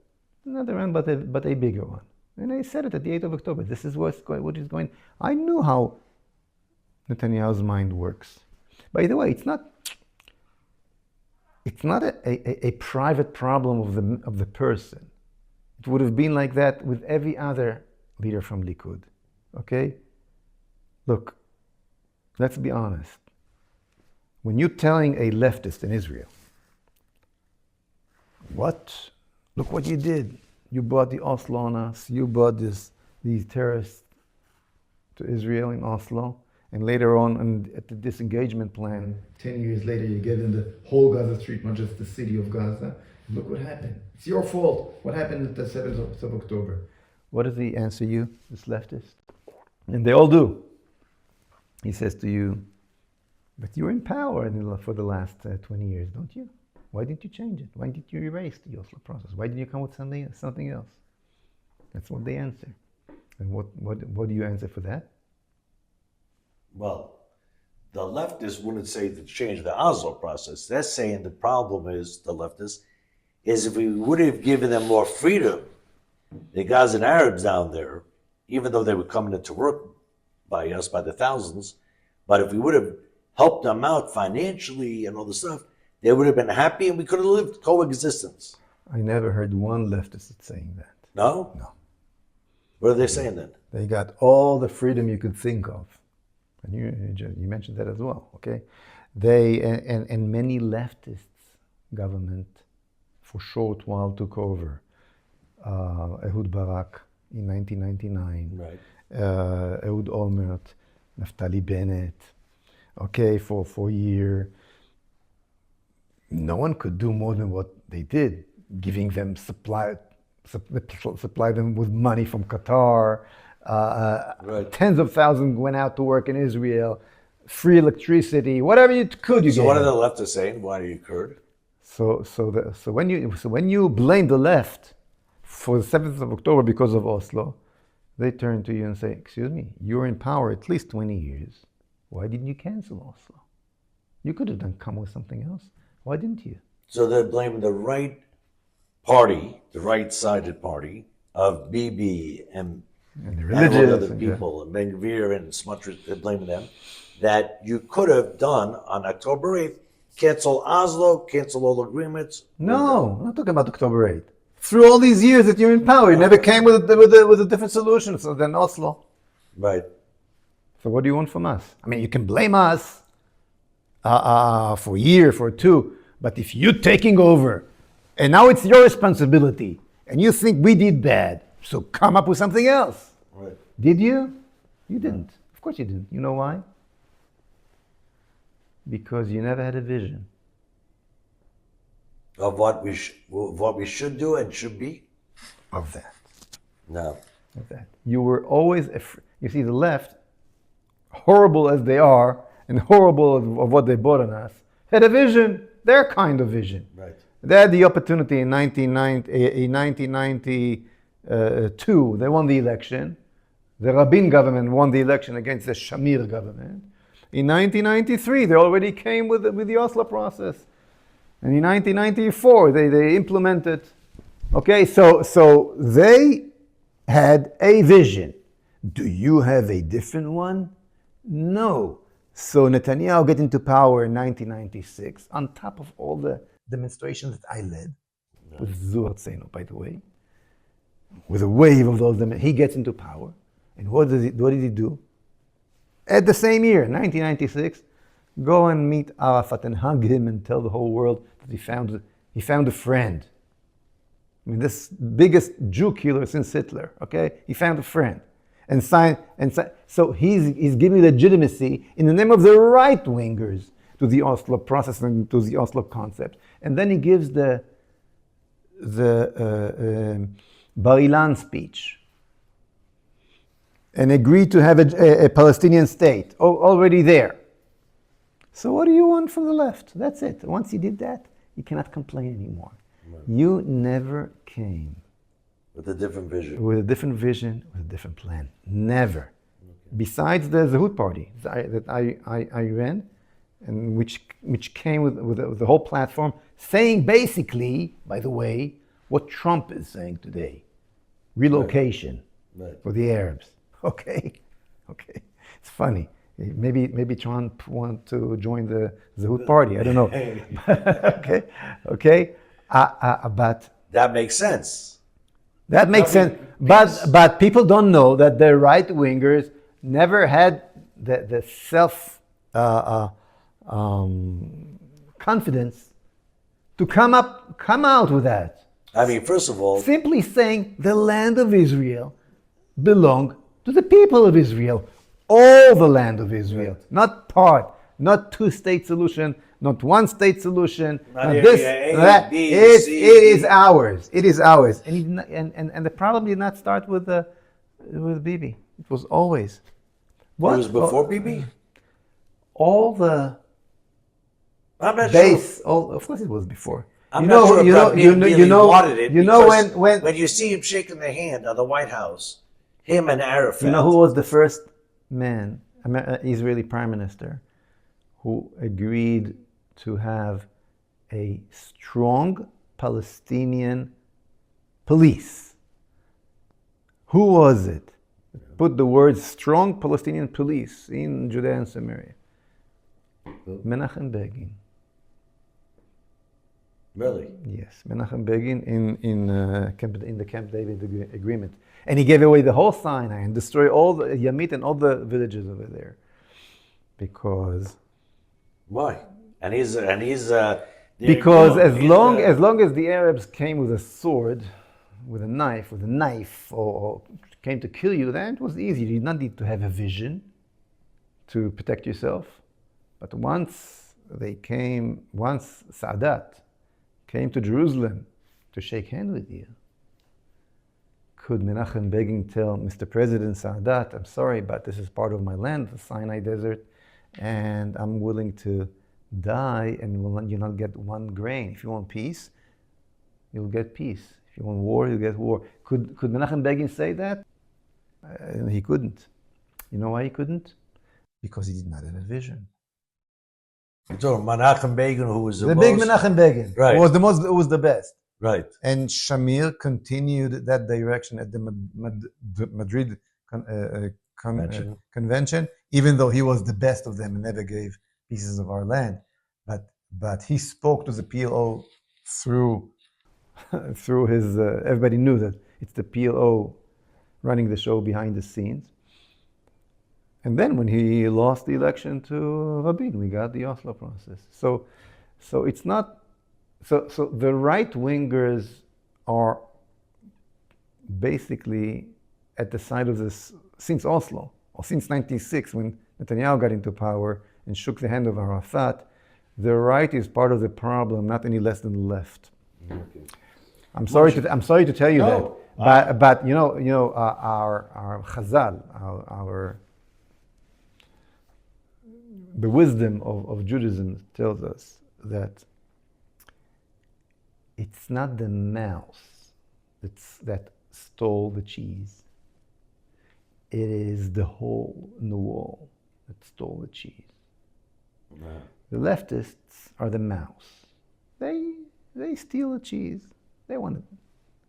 Another round, but a bigger one. And I said it at the 8th of October. This is what is going. I knew how Netanyahu's mind works. By the way, it's not a private problem of the person. It would have been like that with every other leader from Likud. Okay? Look, let's be honest. When you're telling a leftist in Israel, look what you did. You brought the Oslo on us. You brought these terrorists to Israel in Oslo. And later on, at the disengagement plan, 10 years later, you gave them the whole Gaza Strip, not just the city of Gaza. Look what happened. It's your fault. What happened at the 7th of October? What does he answer you, this leftist? And they all do. He says to you, but you're in power for the last 20 years, don't you? Why didn't you change it? Why didn't you erase the Oslo process? Why didn't you come with something else? That's what they answer. And what do you answer for that? Well, the leftists wouldn't say to change the Oslo process. They're saying the problem is, the leftists, is if we would have given them more freedom, the Gazan Arabs down there, even though they were coming into work by us by the thousands. But if we would have helped them out financially and all the stuff, they would have been happy and we could have lived coexistence. I never heard one leftist saying that. No? No. What are they saying then? They got all the freedom you could think of. And you mentioned that as well, okay? They, and many leftists government for short while took over. Ehud Barak in 1999. Right. Ehud Olmert, Naftali Bennett, okay, for a year. No one could do more than what they did, giving them supply them with money from Qatar. Right. Tens of thousands went out to work in Israel, free electricity, whatever you could. You So get. what are the leftists saying? Why are you occurred? So when you blame the left for the 7th of October because of Oslo, they turn to you and say, "Excuse me, you were in power at least 20 years. Why didn't you cancel Oslo? You could have come with something else. Why didn't you?" So they're blaming the right party, the right-sided party of Bibi and And the all the religious other people, and Ben Gvir and Smotrich, they're blaming them, that you could have done on October 8th, cancel Oslo, cancel all agreements. No, I'm not talking about October 8th. Through all these years that you're in power, you never came with a different solution than Oslo. Right. So what do you want from us? I mean, you can blame us for a year, for two, but if you're taking over, and now it's your responsibility, and you think we did bad, so come up with something else. Right. Did you? You didn't. Of course you didn't. You know why? Because you never had a vision. Of what we should do and should be? Of that. No. Of that. You were always, you see, the left, horrible as they are, and horrible of what they brought on us, had a vision, their kind of vision. Right. They had the opportunity in 1992, they won the election. The Rabin government won the election against the Shamir government. In 1993, they already came with the Oslo process. And in 1994, they implemented. Okay, so they had a vision. Do you have a different one? No. So Netanyahu got into power in 1996, on top of all the demonstrations that I led, with Zu Artzeinu, by the way, with a wave of those demonstrations. He gets into power. And what did he do? At the same year, 1996, go and meet Arafat and hug him and tell the whole world that he found a friend. I mean, this biggest Jew killer since Hitler, okay? He found a friend. So he's giving legitimacy in the name of the right-wingers to the Oslo process and to the Oslo concept. And then he gives the Bar Ilan speech and agreed to have a Palestinian state already there. So what do you want from the left? That's it. Once you did that, you cannot complain anymore. Right. You never came. With a different vision. With a different vision, with a different plan. Never. Okay. Besides the Zehut party that I ran, and which came with the whole platform, saying basically, by the way, what Trump is saying today. Relocation for the Arabs. Okay. It's funny. Maybe Trump want to join the Zehut party. I don't know. Okay. But that makes sense. That makes sense. But people don't know that the right wingers never had the self confidence to come out with that. I mean, first of all, simply saying the land of Israel belonged to the people of Israel. All the land of Israel, right. Not part, not two-state solution, not one-state solution, not this, that. It is ours. It is ours. And the problem did not start with Bibi. It was always. What? It was before Bibi? All the I'm not base. Sure. Of course, it was before. I'm not sure wanted it. When you see him shaking the hand of the White House, him and Arafat. You know who was the first man, Israeli prime minister, who agreed to have a strong Palestinian police? Who was it? put the words strong Palestinian police in Judea and Samaria. Menachem Begin. Really? Yes, Menachem Begin in the Camp David agreement. And he gave away the whole Sinai and destroyed all the Yamit and all the villages over there. Because Why? Because as long as the Arabs came with a sword, with a knife, or came to kill you, then it was easy. You did not need to have a vision to protect yourself. But once Sadat came to Jerusalem to shake hands with you, could Menachem Begin tell Mr. President Sadat, I'm sorry, but this is part of my land, the Sinai Desert, and I'm willing to die and you'll not get one grain. If you want peace, you'll get peace. If you want war, you'll get war. Could Menachem Begin say that? He couldn't. You know why he couldn't? Because he did not have a vision. So Menachem Begin, who was the big Menachem Begin, right, was the best. Right. And Shamir continued that direction at the Madrid convention, even though he was the best of them and never gave pieces of our land. But he spoke to the PLO through his. Everybody knew that it's the PLO running the show behind the scenes. And then when he lost the election to Rabin, we got the Oslo process. So it's not. So the right wingers are basically at the side of this since Oslo, or since '96 when Netanyahu got into power and shook the hand of Arafat. The right is part of the problem, not any less than the left. Okay. I'm sorry to tell you that, but you know our Chazal, the wisdom of Judaism tells us that it's not the mouse that stole the cheese. It is the hole in the wall that stole the cheese. Wow. The leftists are the mouse. They steal the cheese. They want to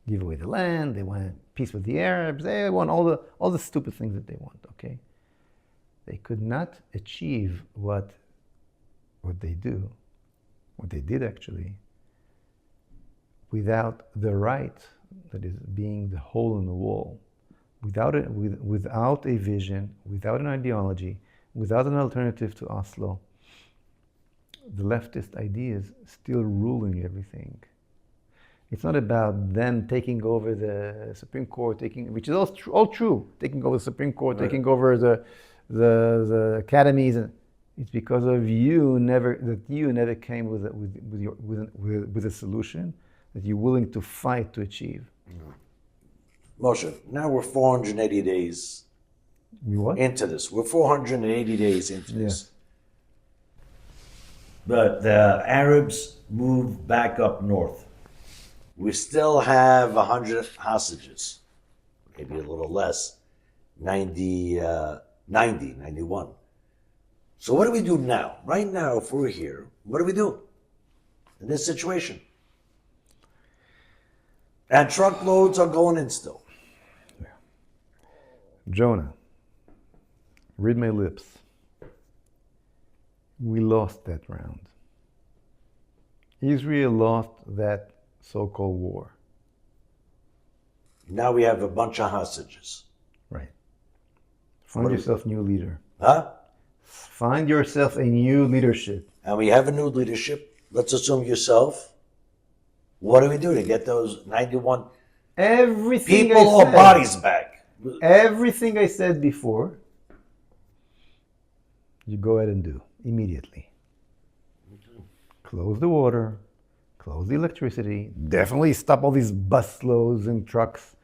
give away the land. They want peace with the Arabs. They want all the stupid things that they want. Okay. They could not achieve what they did actually, without the right, that is being the hole in the wall, without a vision, without an ideology, without an alternative to Oslo. The leftist ideas still ruling everything. It's not about them taking over the Supreme Court, which is all true, taking over the Supreme Court, right, taking over the academies. It's because of you never came with a solution that you're willing to fight to achieve. Moshe, now we're 480 days into this. We're 480 days into this. Yeah. But the Arabs moved back up north. We still have 100 hostages, maybe a little less, 91. So what do we do now? Right now, if we're here, what do we do in this situation? And truckloads are going in still. Yeah. Jonah, read my lips. We lost that round. Israel lost that so-called war. Now we have a bunch of hostages. Right. Find yourself a new leader. Huh? Find yourself a new leadership. And we have a new leadership. Let's assume yourself. What do we do to get those 91 everything people or bodies back? Everything I said before, you go ahead and do immediately. Close the water, close the electricity, definitely stop all these busloads and trucks.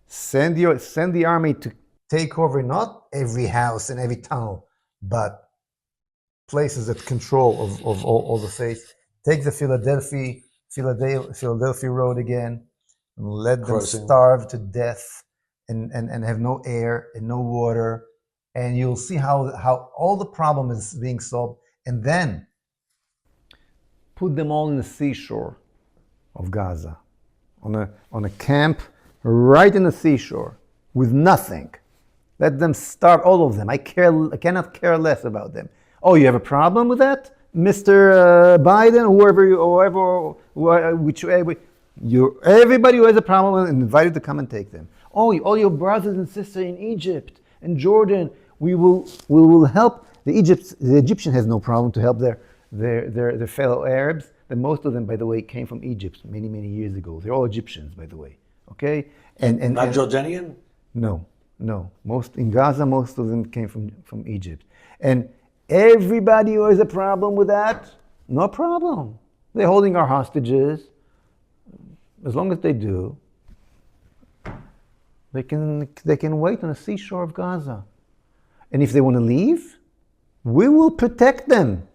Send the army to take over not every house and every tunnel, but places that control of all the faith. Take the Philadelphia road again, and let them starve to death and have no air and no water, and you'll see how all the problem is being solved. And then put them all in the seashore of Gaza, on a camp right in the seashore with nothing, Let them starve, all of them. I cannot care less about them. Oh, you have a problem with that, Mr. Biden, whichever. Everybody who has a problem is invited to come and take them. Oh, all your brothers and sisters in Egypt and Jordan, we will help. The Egyptian has no problem to help their fellow Arabs. And most of them, by the way, came from Egypt many, many years ago. They're all Egyptians, by the way. Okay? Not Jordanian? No. Most in Gaza, most of them came from Egypt. And everybody who has a problem with that, no problem. They're holding our hostages. As long as they do, they can wait on the seashore of Gaza. And if they want to leave, we will protect them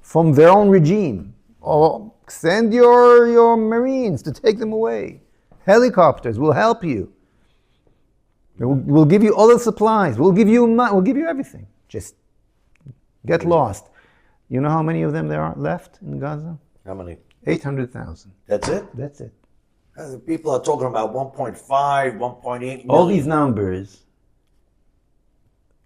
from their own regime. Or send your Marines to take them away. Helicopters will help you. We'll give you all the supplies. We'll give you everything. Just get lost. You know how many of them there are left in Gaza? How many? 800,000. That's it? That's it. People are talking about 1.5, 1.8 million. All these numbers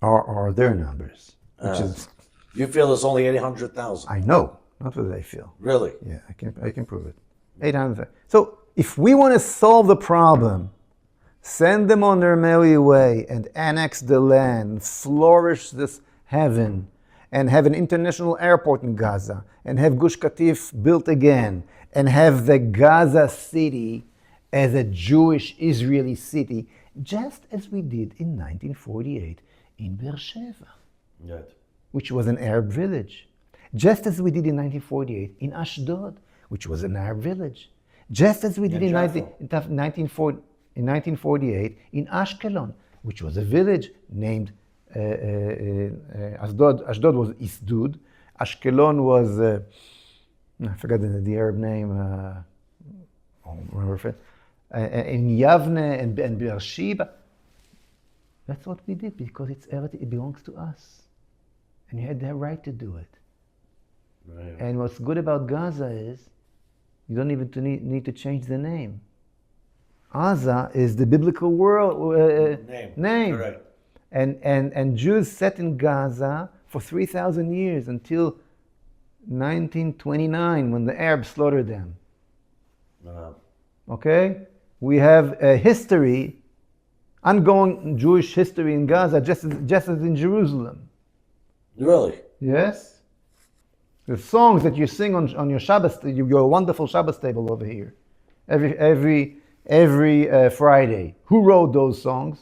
are their numbers. Which is, you feel it's only 800,000? I know, not what I feel. Really? Yeah, I can prove it. 800,000. So if we want to solve the problem, send them on their merry way and annex the land, flourish this heaven, and have an international airport in Gaza, and have Gush Katif built again, and have the Gaza city as a Jewish Israeli city, just as we did in 1948 in Beersheba, Right. which was an Arab village. Just as we did in 1948 in Ashdod, which was an Arab village. Just as we did in 1948 in Ashkelon, which was a village named Ashdod. Ashdod was Isdud. Ashkelon was, I forgot the Arab name. I don't remember. In Yavne and Beersheba. That's what we did because it belongs to us. And you had the right to do it. Right. And what's good about Gaza is you don't even need to change the name. Gaza is the biblical name. Correct. And Jews sat in Gaza for 3,000 years until 1929 when the Arabs slaughtered them. Okay? We have a history, ongoing Jewish history in Gaza just as in Jerusalem. Really? Yes? The songs that you sing on your Shabbos, your wonderful Shabbos table over here, every Friday. Who wrote those songs?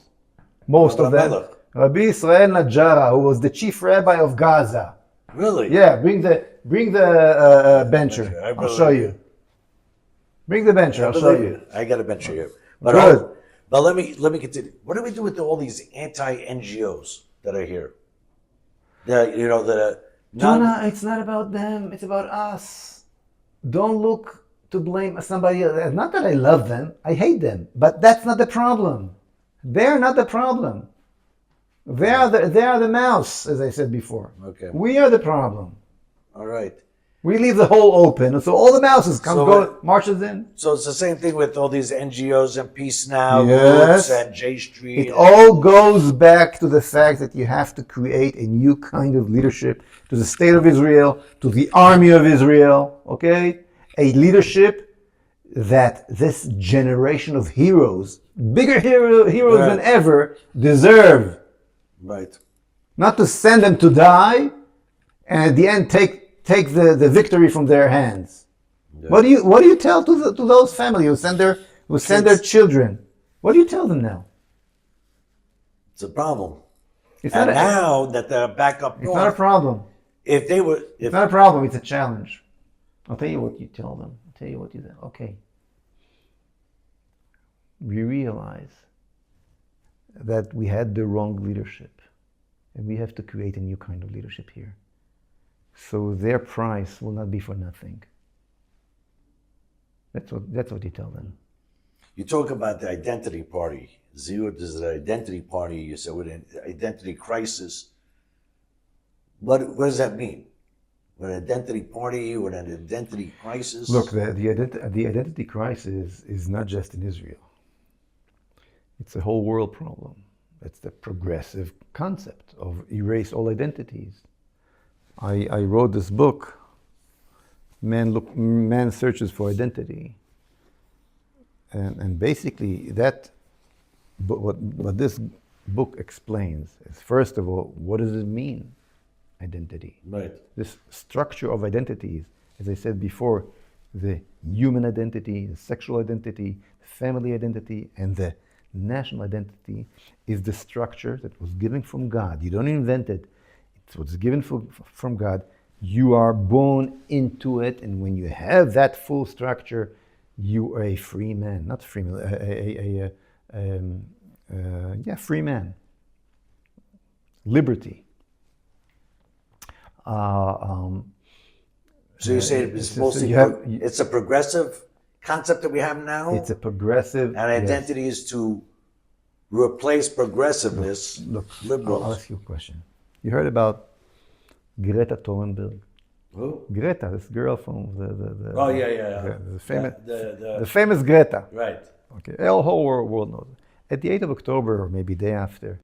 Most of them. Rabbi Israel Najara, who was the chief rabbi of Gaza. Really? Yeah, bring the bencher. I'll show you. Bring the bencher. I'll show you. I got a bencher here. Good. But let me continue. What do we do with all these anti-NGOs that are here? Jonah, it's not about them. It's about us. Don't look to blame somebody else. Not that I love them. I hate them. But that's not the problem. They're not the problem. They are the mouse, as I said before. Okay. We are the problem. All right. We leave the hole open, so all the mouses marches in. So it's the same thing with all these NGOs and Peace Now Yes. groups and J Street. It all goes back to the fact that you have to create a new kind of leadership to the state of Israel, to the army of Israel, okay? A leadership that this generation of heroes, bigger heroes than ever, deserve. Right. Not to send them to die and at the end take the victory from their hands. Yeah. What do you tell to those families who send their children? What do you tell them now? It's a problem. Now that they're back up north. It's not a problem. It's not a problem, it's a challenge. I'll tell you what you tell them. I'll tell you what you say. Okay. We realize that we had the wrong leadership. And we have to create a new kind of leadership here. So their price will not be for nothing. That's what you tell them. You talk about the identity party. Ziyut is an identity party, you said, with an identity crisis. What does that mean? With an identity party, with an identity crisis? Look, the identity crisis is not just in Israel. It's a whole world problem. That's the progressive concept of erase all identities. I wrote this book, Man Searches for Identity. And basically what this book explains is, first of all, what does it mean, identity? Right. This structure of identities, as I said before, the human identity, the sexual identity, the family identity, and the national identity is the structure that was given from God. You don't invent it. It's what's given from God. You are born into it, and when you have that full structure, you are a free man. Not free man, free man. Liberty. So you say it's mostly it's a progressive concept that we have now? It's a progressive. And identity is to replace progressiveness, liberals. I'll ask you a question. You heard about Greta Thunberg? Who? Greta, this girl from the The famous Greta. Right. Okay, the whole world knows it. At the 8th of October, or maybe day after,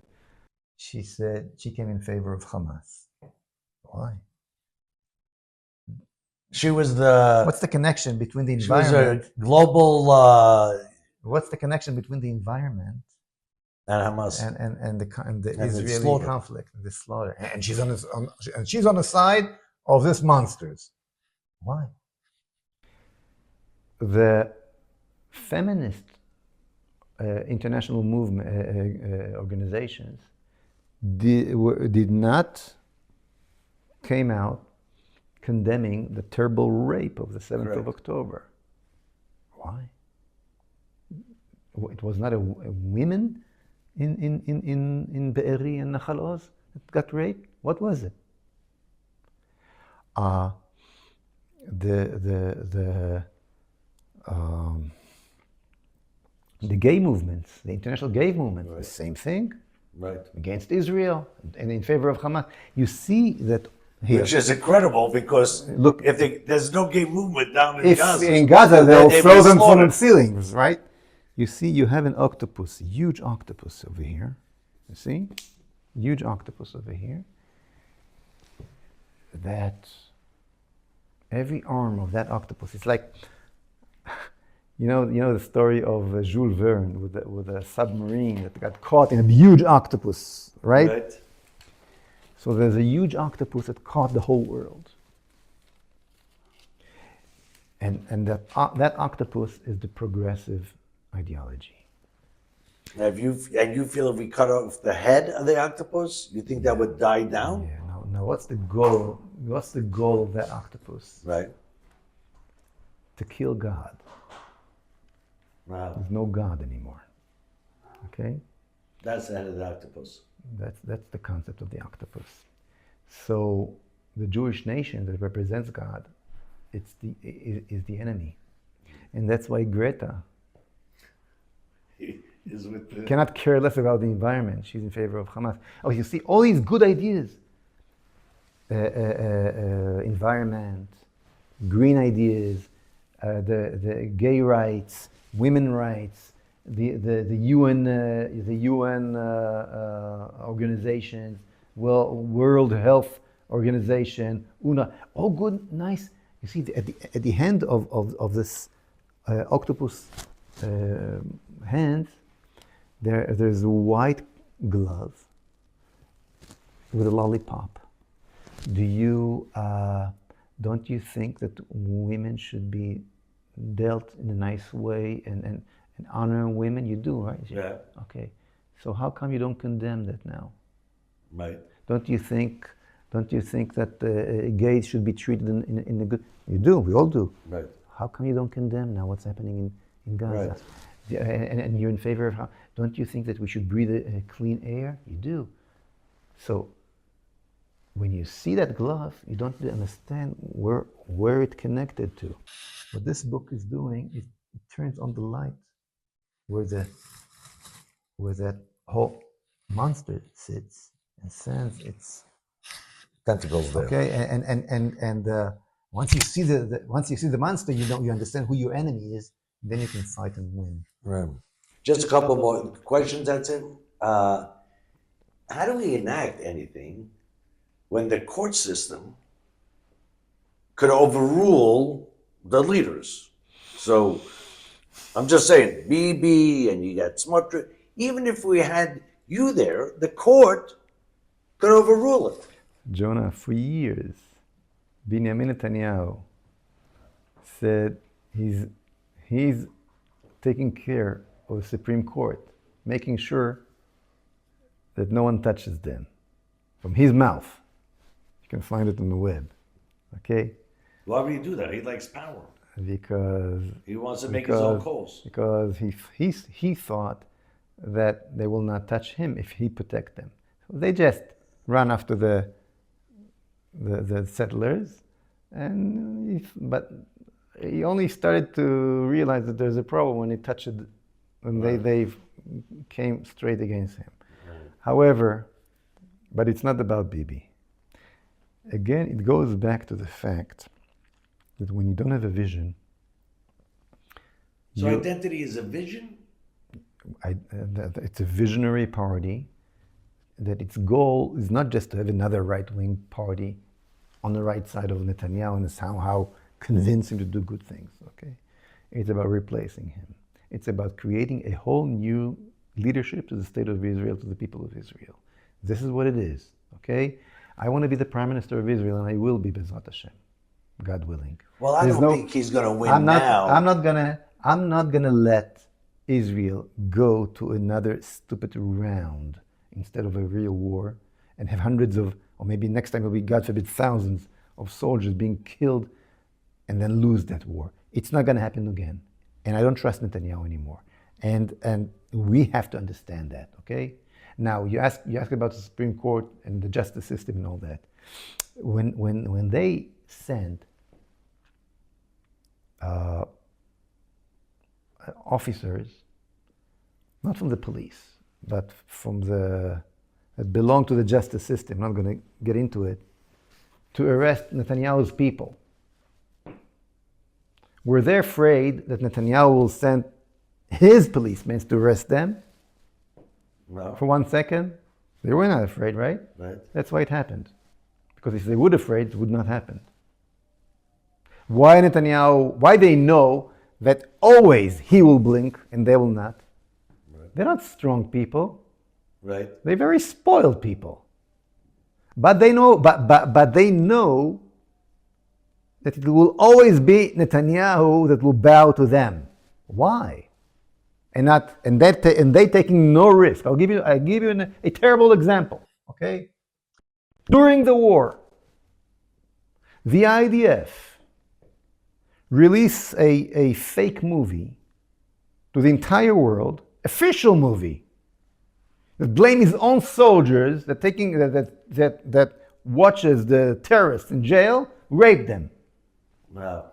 she said she came in favor of Hamas. Why? She was the. What's the connection between the She was environment? a global. What's the connection between the environment And Hamas. and the the Israeli slaughter. conflict, the slaughter? And she's on the side of these monsters. Why? The feminist international movement organizations did not came out condemning the terrible rape of the 7th of October. Why? It was not a women in Be'eri and Nahal Oz that got raped. What was it? The gay movements, the international gay movement, the same thing. Right. Against Israel and in favor of Hamas. You see that here. Which is incredible because Look, if there's no gay movement down in if Gaza. in Gaza they'll they'd be throw them from slaughtered. the ceilings, right? You see, you have an octopus, a huge octopus over here. You see? Huge octopus over here. That every arm of that octopus, it's like, you know the story of Jules Verne with a submarine that got caught in a huge octopus, right? So there's a huge octopus that caught the whole world. And that octopus is the progressive ideology. And you feel if we cut off the head of the octopus, you think that would die down? Yeah, no. What's the goal? What's the goal of that octopus? Right. To kill God. Wow. There's no God anymore. Okay? That's the head of the octopus. That's the concept of the octopus. So the Jewish nation that represents God, is the enemy, and that's why Greta cannot care less about the environment. She's in favor of Hamas. Oh, you see all these good ideas: environment, green ideas, the gay rights, women rights. The UN organizations, World Health Organization, UNA, all good, nice. You see, at the hand of this octopus hand, there's a white glove with a lollipop. Don't you think that women should be dealt in a nice way and honor women? You do, right? Yeah. Okay. So how come you don't condemn that now? Right. Don't you think that gays should be treated in a good? You do. We all do. Right. How come you don't condemn now what's happening in Gaza? Right. And you're in favor of how? Don't you think that we should breathe a clean air? You do. So when you see that glove, you don't really understand where it connected to. What this book is doing is it turns on the light where that whole monster sits and sends its Tentacles there. okay. And once you see the monster, you understand who your enemy is. Then you can fight and win. Right. Just a couple more questions. That's it. how do we enact anything when the court system could overrule the leaders? So I'm just saying, Bibi and you got Smotrich, even if we had you there, the court could overrule it. Jonah, for years, Benjamin Netanyahu said he's taking care of the Supreme Court, making sure that no one touches them. From his mouth. You can find it on the web. Okay? Why would he do that? He likes power. Because He wants to make his own calls. Because he thought that they will not touch him if he protect them. So they just run after the settlers, but he only started to realize that there's a problem when he touched it, when they came straight against him. Right. However, but it's not about Bibi. Again, it goes back to the fact that when you don't have a vision. So identity is a vision? It's a visionary party that its goal is not just to have another right-wing party on the right side of Netanyahu and somehow convince him to do good things, okay? It's about replacing him. It's about creating a whole new leadership to the state of Israel, to the people of Israel. This is what it is, okay? I want to be the Prime Minister of Israel, and I will be, B'ezrat Hashem, God willing. Well, I don't think he's going to win now. I'm not gonna let Israel go to another stupid round instead of a real war and have hundreds of, or maybe next time it'll be, God forbid, thousands of soldiers being killed and then lose that war. It's not gonna happen again. And I don't trust Netanyahu anymore. And we have to understand that, okay? Now, you ask about the Supreme Court and the justice system and all that. When they send officers, not from the police, but from that belong to the justice system, I'm not going to get into it, to arrest Netanyahu's people. Were they afraid that Netanyahu will send his policemen to arrest them? No. For 1 second? They were not afraid, right? Right. That's why it happened. Because if they were afraid, it would not happen. Why Netanyahu, why they know that always he will blink and they will not? Right. They're not strong people. Right. They're very spoiled people. But they know, but they know that it will always be Netanyahu that will bow to them. Why? And they taking no risk. I'll give you a terrible example. Okay. During the war, the IDF released a fake movie to the entire world, official movie, that blame his own soldiers that watches the terrorists in jail rape them. Wow.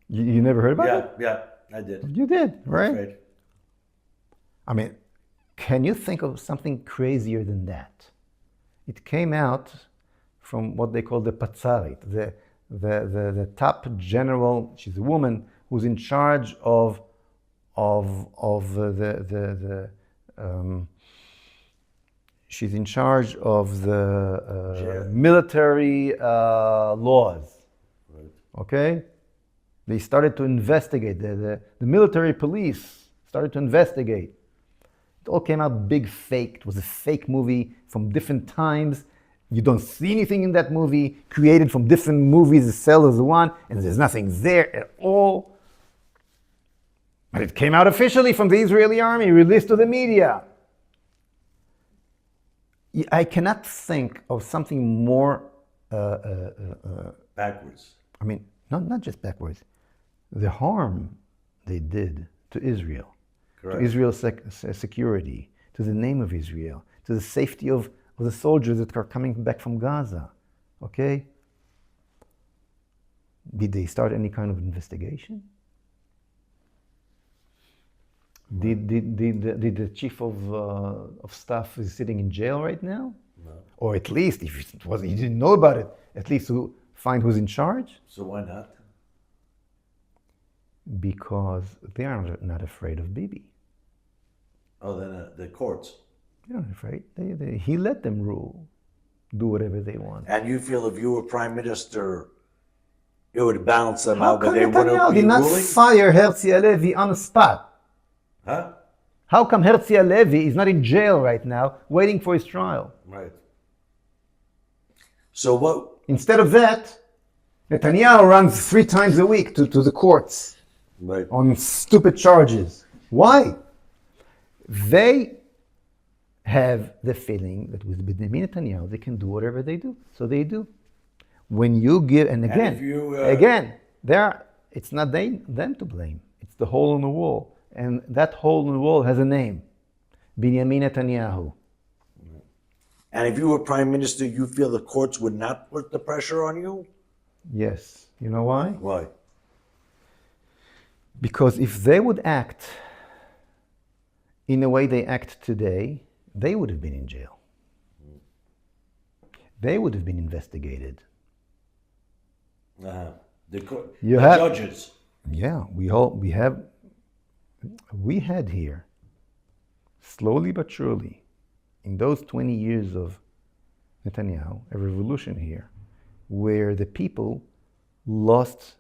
You never heard about it? Yeah, I did. You did, right? Right. I mean, can you think of something crazier than that? It came out from what they call the Patzarit, the top general. She's a woman who's in charge of she's in charge of the military laws. Right. Okay, they started to investigate. The military police started to investigate. It all came out big fake. It was a fake movie from different times. You don't see anything in that movie, created from different movies, the cell is one, and there's nothing there at all. But it came out officially from the Israeli army, released to the media. I cannot think of something more... backwards. I mean, not just backwards. The harm they did to Israel. Correct. To Israel's security, to the name of Israel, to the safety of the soldiers that are coming back from Gaza. Okay? Did they start any kind of investigation? Did the chief of staff is sitting in jail right now? No. Or at least, if it wasn't, you didn't know about it, at least to find who's in charge? So why not? Because they are not afraid of Bibi. Oh, then the courts. They're not afraid. He let them rule, do whatever they want. And you feel if you were prime minister, it would balance them How out, but come they wouldn't Netanyahu be did not ruling? fire Herzi Halevi on the spot? Huh? How come Herzi Halevi is not in jail right now, waiting for his trial? Right. So what? Instead of that, Netanyahu runs 3 times a week to the courts Right. on stupid charges. Why? They have the feeling that with Benjamin Netanyahu, they can do whatever they do. So they do. When you give, and again, it's not them to blame. It's the hole in the wall. And that hole in the wall has a name. Benjamin Netanyahu. And if you were prime minister, you feel the courts would not put the pressure on you? Yes. You know why? Why? Because if they would act in the way they act today, they would have been in jail. They would have been investigated. The judges. Yeah, we had here, slowly but surely, in those 20 years of Netanyahu, a revolution here, where the people lost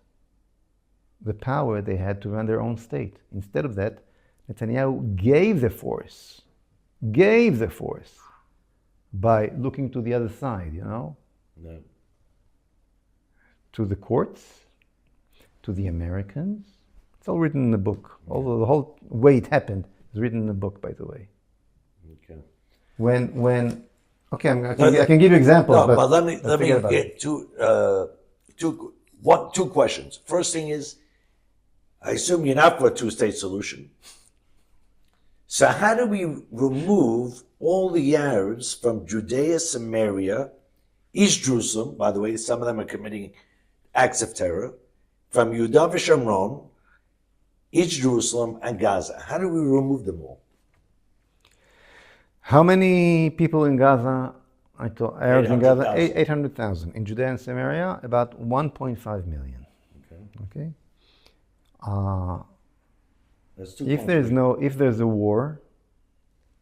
the power they had to run their own state. Instead of that, Netanyahu gave the force by looking to the other side, No. to the courts, to the Americans. It's all written in the book. Although the whole way it happened is written in the book, by the way. Okay. I can give you examples. No, but let me forget about get two questions. First thing is, I assume you're not for a two-state solution. So how do we remove all the Arabs from Judea, Samaria, East Jerusalem, by the way, some of them are committing acts of terror, from Yehuda v'Shamron, East Jerusalem, and Gaza? How do we remove them all? How many people in Gaza? Arabs in Gaza, 800,000. 800,000. In Judea and Samaria, about 1.5 million. Okay. That's If there's a war,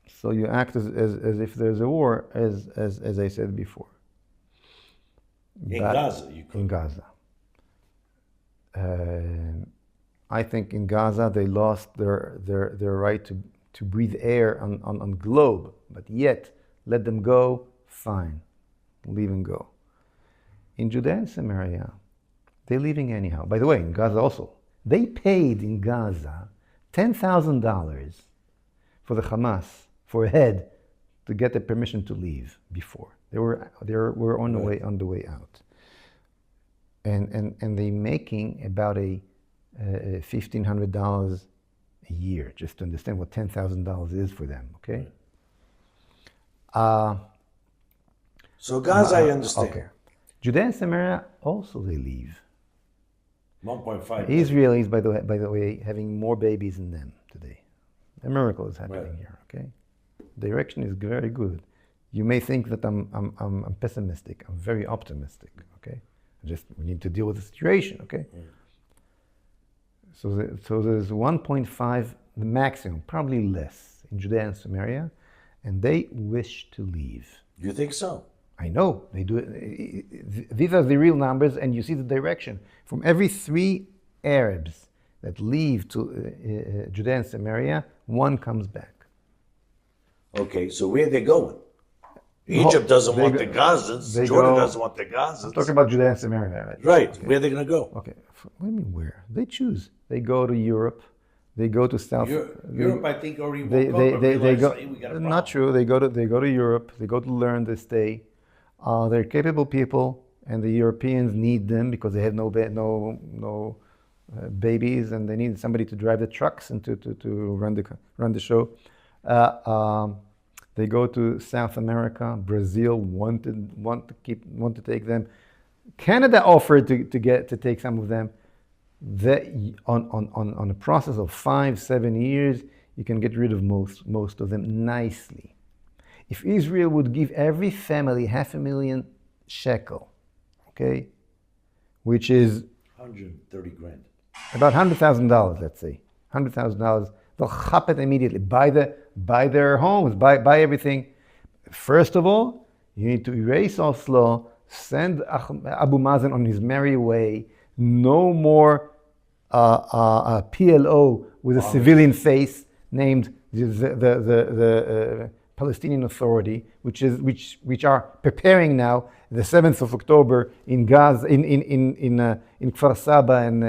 so you act as if there's a war, as I said before. In Gaza, you could. In Gaza. I think in Gaza they lost their right to breathe air on globe, but yet let them go, fine, leave and go. In Judea and Samaria, they're leaving anyhow. By the way, in Gaza also, they paid in Gaza $10,000 for the Hamas, for a head, to get the permission to leave before. They were on the way out. And they're making about $1,500 a year, just to understand what $10,000 is for them, okay? So Gaza, I understand. Okay. Judea and Samaria, also they leave. 1.5. Israelis, by the way, having more babies than them today. A miracle is happening here, okay? Direction is very good. You may think that I'm pessimistic. I'm very optimistic, okay? We need to deal with the situation, okay? So there's 1.5, the maximum, probably less, in Judea and Samaria, and they wish to leave. You think so? I know, they do it. These are the real numbers, and you see the direction. From every 3 Arabs that leave to Judea and Samaria, 1 comes back. Okay, so where are they going? Egypt doesn't want the Gazans. Jordan doesn't want the Gazans. I'm talking about Judea and Samaria, right? Right. Okay. Where are they going to go? Okay. What do you mean where? They choose. They go to Europe. They go to South. Europe, I think, already woke they up go. and we got a Not true. They go to Europe. They go to learn. They stay. They're capable people, and the Europeans need them because they have no babies, and they need somebody to drive the trucks and to run the show. They go to South America. Brazil want to take them. Canada offered to take some of them. On a process of 5-7 years, you can get rid of most of them nicely. If Israel would give every family $500,000 shekel, okay, which is $130,000. about $100,000, let's say $100,000, They'll chop it immediately. Buy their homes, buy everything. First of all, you need to erase Oslo, send Abu Mazen on his merry way. No more PLO with a civilian face named the Palestinian Authority, which are preparing now the 7th of October in Gaza, in Kfar Saba and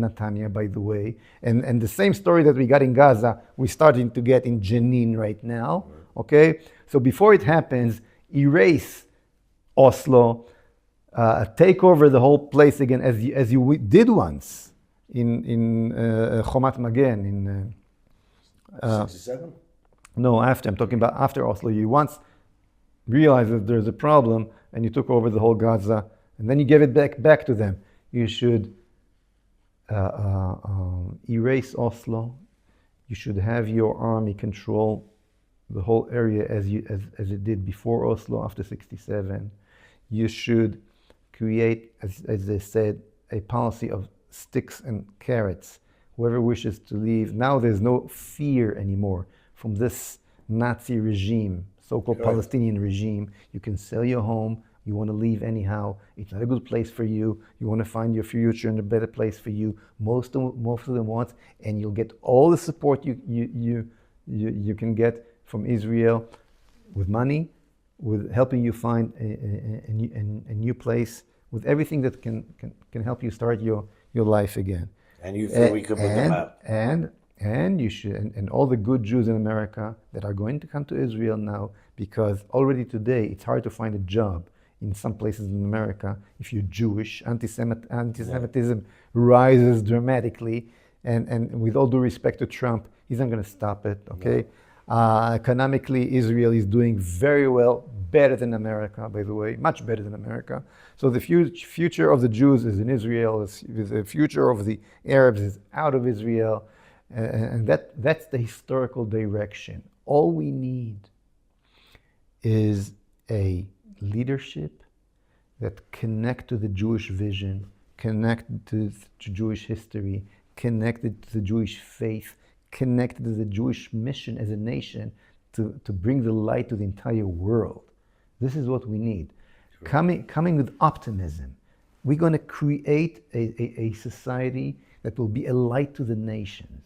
Netanya, by the way, and the same story that we got in Gaza, we're starting to get in Jenin right now. Okay, so before it happens, erase Oslo, take over the whole place again, as you did once in Chomat Magen in 67? No, I'm talking about after Oslo. You once realized that there's a problem and you took over the whole Gaza and then you gave it back to them. You should erase Oslo. You should have your army control the whole area as it did before Oslo, after 67. You should create, as they said, a policy of sticks and carrots. Whoever wishes to leave, now there's no fear anymore from this Nazi regime, so-called Palestinian regime. You can sell your home. You want to leave anyhow. It's not a good place for you. You want to find your future in a better place for you. Most of them want, and you'll get all the support you can get from Israel, with money, with helping you find a new place, with everything that can help you start your life again. And you feel we could put them out. And you should, and all the good Jews in America that are going to come to Israel now, because already today it's hard to find a job in some places in America if you're Jewish. Anti-Semitism rises dramatically, and with all due respect to Trump, he's not going to stop it. Okay, economically, Israel is doing very well, better than America, by the way, much better than America. So the future of the Jews is in Israel. The future of the Arabs is out of Israel. And that's the historical direction. All we need is a leadership that connect to the Jewish vision, connected to Jewish history, connected to the Jewish faith, connected to the Jewish mission as a nation to bring the light to the entire world. This is what we need. Sure. Coming with optimism. We're going to create a society that will be a light to the nations.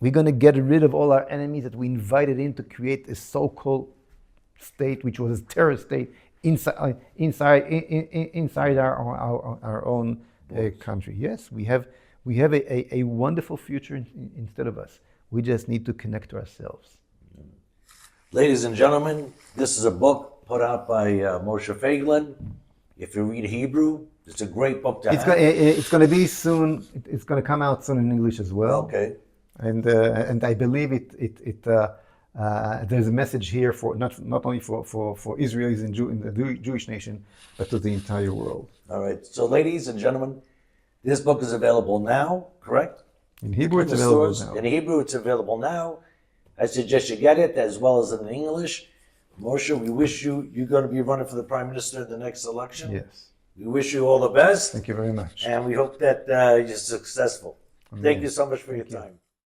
We're going to get rid of all our enemies that we invited in to create a so-called state, which was a terrorist state inside our own country. Yes, we have a wonderful future instead of us. We just need to connect to ourselves. Ladies and gentlemen, this is a book put out by Moshe Feiglin. If you read Hebrew, it's a great book to have. It's going to be soon. It's going to come out soon in English as well. Okay. And I believe there's a message here for not only for Israelis in the Jewish nation, but to the entire world. All right. So, ladies and gentlemen, this book is available now, correct? In Hebrew, it's available now. In Hebrew, it's available now. I suggest you get it, as well as in English. Moshe, we wish you're going to be running for the Prime Minister in the next election. Yes. We wish you all the best. Thank you very much. And we hope that you're successful. Amen. Thank you so much for your time.